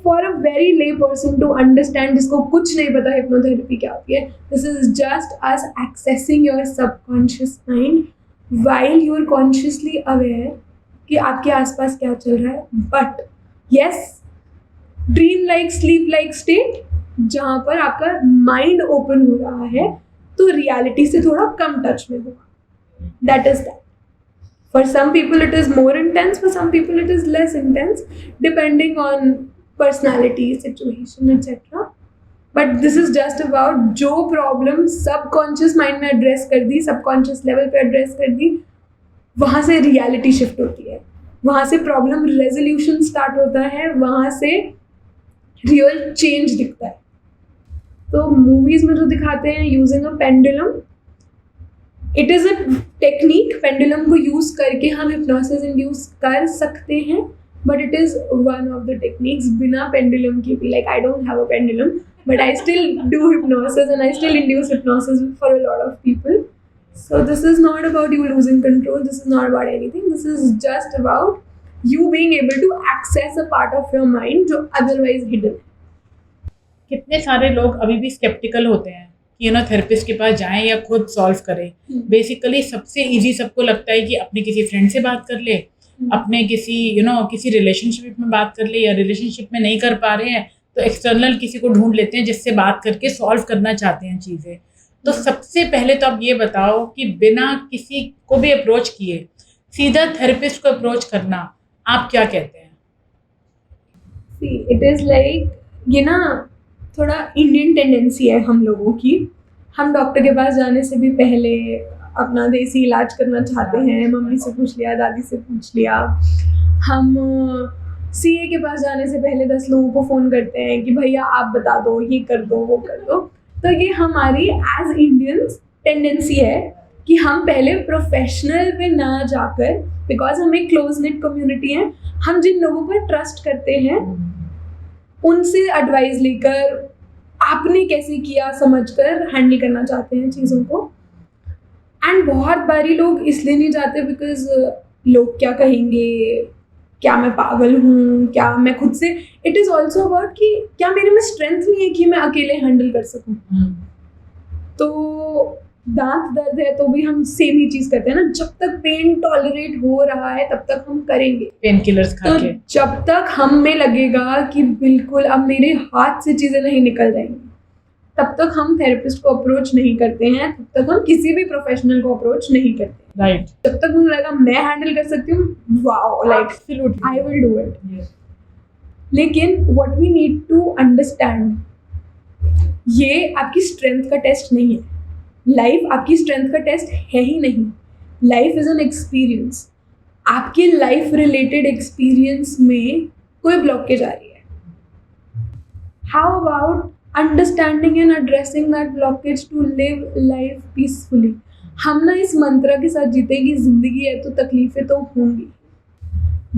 For a very lay person to understand, जिसको कुछ नहीं पता hypnotherapy क्या होती है, this is just us accessing your subconscious mind while you're consciously aware कि आपके आसपास क्या चल रहा है। But yes, dream like sleep like state जहाँ पर आपका माइंड ओपन हो रहा है, तो रियलिटी से थोड़ा कम टच में होगा। That is that. For some people it is more intense, for some people it is less intense, depending on personality, situation, etc. But this is just about जो problem subconscious mind में address कर दी, subconscious level पे address कर दी, वहाँ से reality shift होती है, वहाँ से problem resolution start होता है, वहाँ से real change दिखता है। तो movies में जो दिखाते हैं using a pendulum, it is a technique, pendulum को यूज़ करके हम हिप्नोसिस इंड्यूस कर सकते हैं, but it is one of the techniques. बिना पेंडुलम के भी, like I don't have a pendulum but I still do hypnosis and I still induce hypnosis for a lot of people. So this is not about you losing control, this is not about anything, this is just about you being able to access a part of your mind जो otherwise hidden है। कितने सारे लोग अभी भी sceptical होते हैं कि थेरेपिस्ट के पास जाएं या खुद सॉल्व करें। बेसिकली सबसे इजी सबको लगता है कि अपने किसी फ्रेंड से बात कर ले, अपने किसी किसी रिलेशनशिप में बात कर ले, या रिलेशनशिप में नहीं कर पा रहे हैं तो एक्सटर्नल किसी को ढूंढ लेते हैं जिससे बात करके सॉल्व करना चाहते हैं चीज़ें। तो सबसे पहले तो आप ये बताओ कि बिना किसी को भी अप्रोच किए सीधा थेरेपिस्ट को अप्रोच करना, आप क्या कहते हैं? इट इज़ लाइक ये ना थोड़ा इंडियन टेंडेंसी है हम लोगों की। हम डॉक्टर के पास जाने से भी पहले अपना देसी इलाज करना चाहते हैं, मम्मी से पूछ लिया, दादी से पूछ लिया। हम सीए के पास जाने से पहले 10 लोगों को फ़ोन करते हैं कि भैया आप बता दो, ये कर दो, वो कर दो। तो ये हमारी एज इंडियंस टेंडेंसी है कि हम पहले प्रोफेशनल पे ना जाकर, बिकॉज हम एक क्लोज नेट कम्युनिटी है, हम जिन लोगों पर ट्रस्ट करते हैं उनसे एडवाइस लेकर आपने कैसे किया समझकर हैंडल करना चाहते हैं चीज़ों को। एंड बहुत बारी लोग इसलिए नहीं जाते बिकॉज लोग क्या कहेंगे, क्या मैं पागल हूँ, क्या मैं खुद से, इट इज़ ऑल्सो अबाउट कि क्या मेरे में स्ट्रेंथ नहीं है कि मैं अकेले हैंडल कर सकूँ। तो दांत दर्द है तो भी हम सेम ही चीज़ करते हैं ना, जब तक पेन टॉलरेट हो रहा है तब तक हम करेंगे पेन किलर्स खा तो के। जब तक हम में लगेगा कि बिल्कुल अब मेरे हाथ से चीज़ें नहीं निकल जाएंगी, तब तक हम थेरेपिस्ट को अप्रोच नहीं करते हैं, तब तक हम किसी भी प्रोफेशनल को अप्रोच नहीं करते। राइट। जब तक मुझे लगा मैं हैंडल कर सकती हूँ, wow, like I will do it. लेकिन what we need to understand, ये आपकी स्ट्रेंथ का टेस्ट नहीं है। लाइफ आपकी स्ट्रेंथ का टेस्ट है ही नहीं। Life is an experience. आपके लाइफ रिलेटेड एक्सपीरियंस में कोई ब्लॉकेज आ रही है, how about understanding and addressing that blockage to live life peacefully. हम ना इस मंत्र के साथ जीते कि जिंदगी है तो तकलीफें तो होंगी।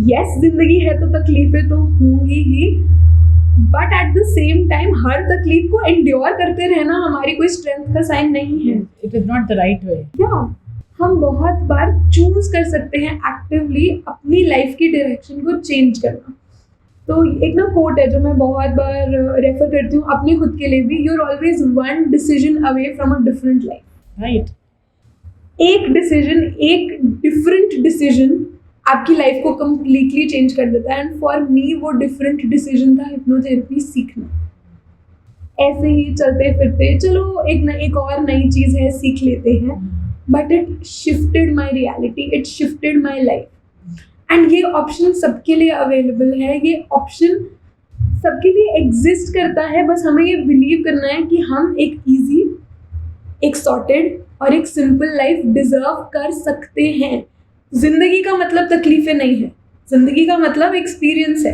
यस, जिंदगी है तो तकलीफें तो होंगी ही, but at the same time हर तकलीफ को एंड्योर करते रहना हमारी कोई स्ट्रेंथ का साइन नहीं है। It is not the right way. या हम बहुत बार चूज कर सकते हैं एक्टिवली अपनी लाइफ की डायरेक्शन को चेंज करना। तो एक ना कोट है जो मैं बहुत बार रेफर करती हूँ अपने खुद के लिए भी, you're always one decision away from a different life. Right. एक डिसीजन, एक डिफरेंट डिसीजन आपकी लाइफ को कम्प्लीटली चेंज कर देता है। एंड फॉर मी वो डिफरेंट डिसीजन था हिप्नोथेरेपी सीखना। ऐसे ही चलते फिरते चलो एक और नई चीज़ है, सीख लेते हैं, but it shifted my reality, it shifted my life. And ये ऑप्शन सबके लिए अवेलेबल है, ये ऑप्शन सबके लिए एग्जिस्ट करता है। बस हमें ये बिलीव करना है कि हम एक ईजी, एक सॉर्टेड और एक सिंपल लाइफ डिजर्व कर सकते हैं। जिंदगी का मतलब तकलीफें नहीं है, जिंदगी का मतलब एक्सपीरियंस है।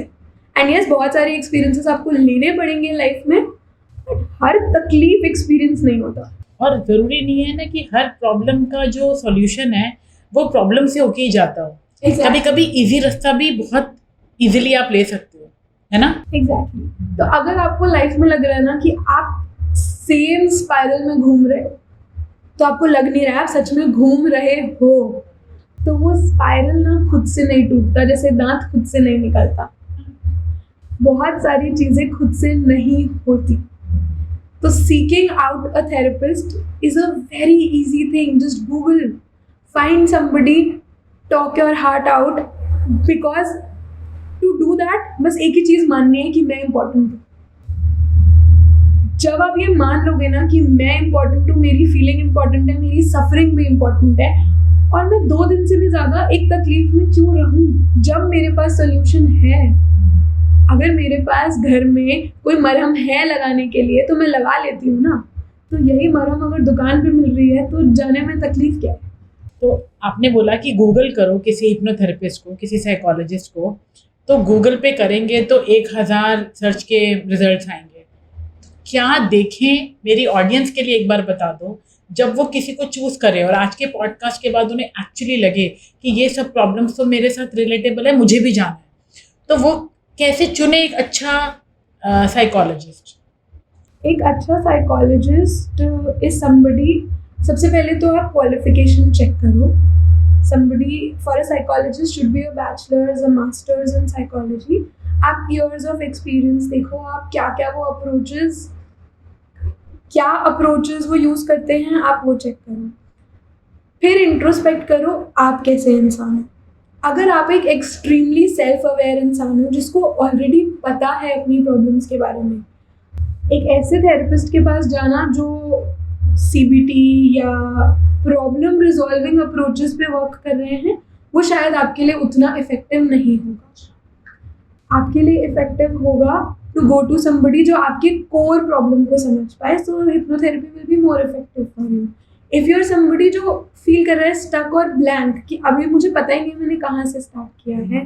एंड यस, बहुत सारे एक्सपीरियंसेस आपको लेने पड़ेंगे लाइफ में, बट हर तकलीफ एक्सपीरियंस नहीं होता। और ज़रूरी नहीं है ना कि हर प्रॉब्लम का जो सॉल्यूशन है वो प्रॉब्लम से होके ही जाता हो। कभी कभी इजी रास्ता भी बहुत इजीली आप ले सकते हो, है ना? एग्जैक्टली। तो अगर आपको लाइफ में लग रहा है ना कि आप सेम स्पाइरल में घूम रहे हो, तो आपको लग नहीं रहा है आप सच में घूम रहे हो, तो वो स्पाइरल ना खुद से नहीं टूटता, जैसे दांत खुद से नहीं निकलता। बहुत सारी चीज़ें खुद से नहीं होती। तो seeking out a therapist is a very easy thing. Just Google, find somebody, talk your heart out, because to do that बस एक ही चीज़ माननी है कि मैं इम्पोर्टेंट हूँ। जब आप ये मान लोगे ना कि मैं इम्पोर्टेंट हूँ, मेरी फीलिंग इम्पोर्टेंट है, मेरी सफरिंग भी इम्पोर्टेंट है, और मैं 2 दिन से भी ज़्यादा एक तकलीफ में क्यों रहूँ जब मेरे पास सोल्यूशन है। अगर मेरे पास घर में कोई मरहम है लगाने के लिए तो मैं लगा लेती हूँ ना। तो यही मरहम अगर दुकान पे मिल रही है तो जाने में तकलीफ क्या है। तो आपने बोला कि गूगल करो किसी हिप्नोथेरेपिस्ट को, किसी साइकोलॉजिस्ट को, तो गूगल पे करेंगे तो 1000 सर्च के रिजल्ट्स आएंगे। क्या देखें, मेरी ऑडियंस के लिए एक बार बता दो, जब वो किसी को चूज़ करे और आज के पॉडकास्ट के बाद उन्हें एक्चुअली लगे कि ये सब प्रॉब्लम्स तो मेरे साथ रिलेटेबल है, मुझे भी जाना है, तो वो कैसे चुने एक अच्छा साइकोलॉजिस्ट? एक अच्छा साइकोलॉजिस्ट इज समबडी, सबसे पहले तो आप क्वालिफिकेशन चेक करो। Somebody for a psychologist should be a bachelors, a masters in psychology. आप ईयर्स ऑफ एक्सपीरियंस देखो, आप क्या क्या वो अप्रोचेस वो यूज़ करते हैं, आप वो चेक करो। फिर इंट्रोस्पेक्ट करो, आप कैसे इंसान हो। अगर आप एक एक्सट्रीमली सेल्फ अवेयर इंसान हो जिसको ऑलरेडी पता है अपनी प्रॉब्लम्स के बारे में, एक ऐसे थेरेपिस्ट के पास जाना जो CBT या प्रॉब्लम रिजॉल्विंग अप्रोचेस पे वर्क कर रहे हैं, वो शायद आपके लिए उतना इफेक्टिव नहीं होगा। आपके लिए इफेक्टिव होगा टू गो टू समबडी जो आपके कोर प्रॉब्लम को समझ पाए। So hypnotherapy will be more effective for you. If you are somebody जो फील कर रहा है स्टक और ब्लैंक कि अभी मुझे पता ही नहीं मैंने कहाँ से स्टार्ट किया है,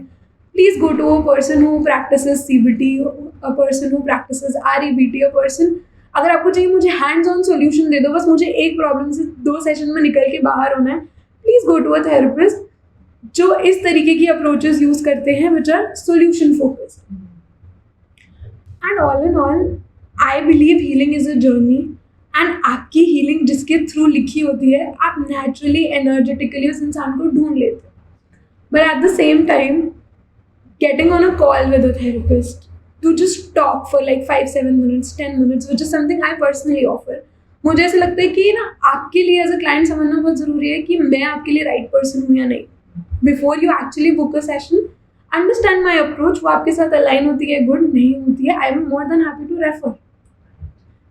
please go to a person who practises CBT, a person who practises REBT, a person. अगर आपको चाहिए मुझे हैंड्स ऑन सोल्यूशन दे दो, बस मुझे एक प्रॉब्लम से 2 सेशन में निकल के बाहर होना है, please go to a therapist जो इस तरीके की अप्रोचेस यूज़ करते हैं which are solution focused. And all in all I believe healing is a journey, and आपकी हीलिंग जिसके थ्रू लिखी होती है, आप नेचुरली एनर्जेटिकली उस इंसान को ढूंढ लेते हो। But at the same time getting on a call with a therapist to just talk for like 5-7 minutes, 10 minutes, which is something I personally offer. मुझे ऐसा लगता है कि ना आपके लिए एज अ क्लाइंट समझना बहुत ज़रूरी है कि मैं आपके लिए राइट पर्सन हूँ या नहीं. Before you actually book a session, understand my approach, वो आपके साथ अलाइन होती है, गुड नहीं होती है, I am more than happy to refer.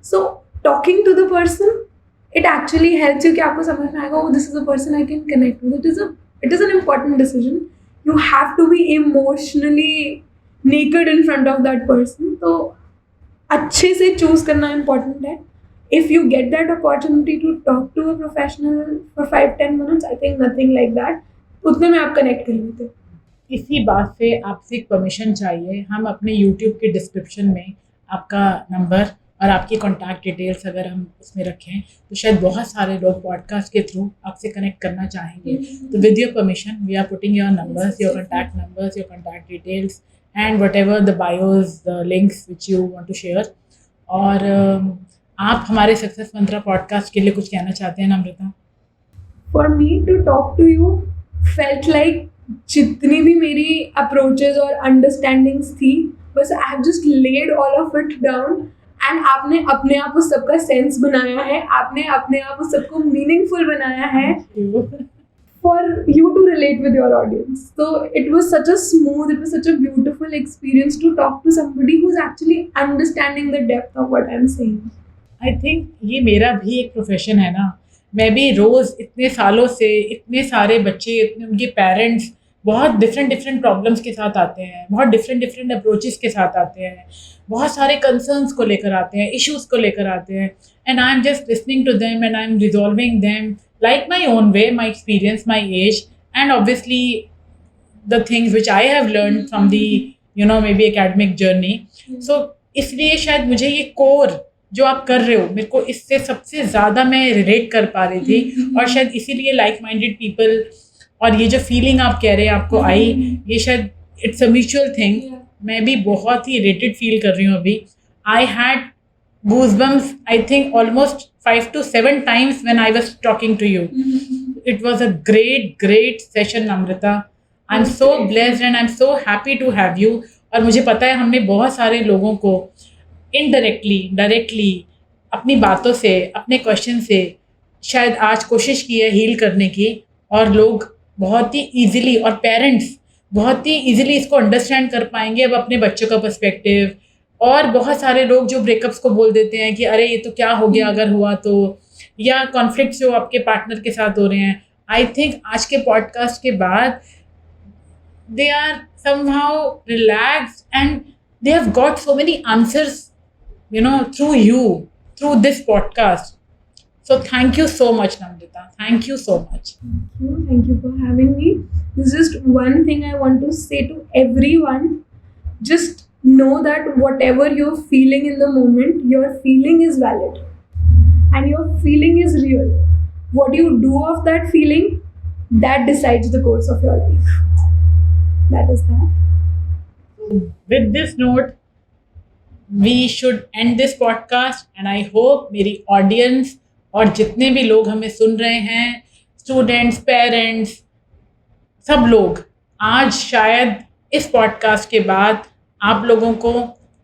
So talking to the person, it actually helps you कि आपको समझ में आएगा, this is a person I can connect with. It is an important decision. You have to be emotionally naked in front of that person. तो अच्छे से choose करना important है. If you get that opportunity to talk to a professional for 5-10 minutes, I think nothing like that. उतने में आप connect कर लेते. इसी बात से आपसे एक परमिशन चाहिए. हम अपने YouTube के डिस्क्रिप्शन में आपका नंबर और आपकी कॉन्टैक्ट डिटेल्स अगर हम उसमें रखें तो शायद बहुत सारे लोग पॉडकास्ट के थ्रू आपसे कनेक्ट करना चाहेंगे. तो with your permission we are putting your numbers, your contact numbers, your contact details and whatever the bios, the links which you want to share. और आप हमारे सक्सेस मंत्रा पॉडकास्ट के लिए कुछ कहना चाहते हैं नम्रता? For me to talk to you felt like जितनी भी मेरी अप्रोचेज और अंडरस्टैंडिंग्स थी, बस I have just laid all of it down and आपने अपने आप उस सबका सेंस बनाया है, आपने अपने आप उस सबको मीनिंगफुल बनाया है for you to relate with your audience. तो it was such a smooth, it was such a beautiful experience to talk to somebody who is actually understanding the depth of what I am saying. I think ये मेरा भी एक profession है ना. मैं भी रोज़ इतने सालों से इतने सारे बच्चे, इतने उनके पेरेंट्स बहुत डिफरेंट प्रॉब्लम्स के साथ आते हैं, बहुत डिफरेंट अप्रोचेस के साथ आते हैं, बहुत सारे कंसर्न्स को लेकर आते हैं, इश्यूज़ को लेकर आते हैं, and I am just listening to them and I am resolving them like my own way, my experience, my age and obviously the things which I have learn from the may be academic journey. So इसलिए शायद मुझे ये core जो आप कर रहे हो, मेरे को इससे सबसे ज़्यादा मैं रिलेट कर पा रही थी, और शायद इसीलिए लाइक माइंडेड पीपल और ये जो फीलिंग आप कह रहे हैं आपको आई, ये शायद इट्स अ म्यूचुअल थिंग. मैं भी बहुत ही रिलेटेड फील कर रही हूँ अभी. I had goosebumps I think almost 5 to 7 times when I was talking to you. It was a great session, Namrata. I'm so blessed and I'm so happy to have you. और मुझे पता है हमने बहुत सारे लोगों को इनडायरेक्टली, डायरेक्टली अपनी बातों से, अपने क्वेश्चन से शायद आज कोशिश की है हील करने की, और लोग बहुत ही ईजिली और पेरेंट्स बहुत ही ईजिली इसको अंडरस्टैंड कर पाएंगे अब अपने बच्चों का पर्सपेक्टिव. और बहुत सारे लोग जो ब्रेकअप्स को बोल देते हैं कि अरे ये तो क्या हो गया अगर हुआ तो, या कॉन्फ्लिक्ट्स जो आपके पार्टनर के साथ हो रहे हैं, आई थिंक आज के पॉडकास्ट के बाद they are somehow relaxed and they have got so many answers through you, through this podcast. So thank you so much, Namrata. Thank you so much. Thank you for having me. There's just one thing I want to say to everyone. Just know that whatever you're feeling in the moment, your feeling is valid. And your feeling is real. What you do of that feeling, that decides the course of your life. That is that. With this note, we should end this podcast and I hope मेरी audience और जितने भी लोग हमें सुन रहे हैं, students, parents, सब लोग आज शायद इस पॉडकास्ट के बाद आप लोगों को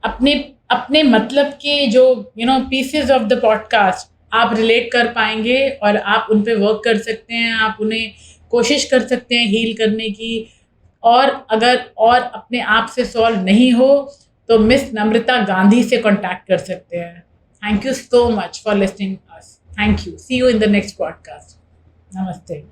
अपने मतलब के जो पीसेस ऑफ द पॉडकास्ट आप रिलेट कर पाएंगे और आप उन पे वर्क कर सकते हैं, आप उन्हें कोशिश कर सकते हैं हील करने की. और अगर और अपने आप से सॉल्व नहीं हो तो मिस नम्रता गांधी से कांटेक्ट कर सकते हैं. Thank you so much for listening us. Thank you. See you in the next podcast. नमस्ते.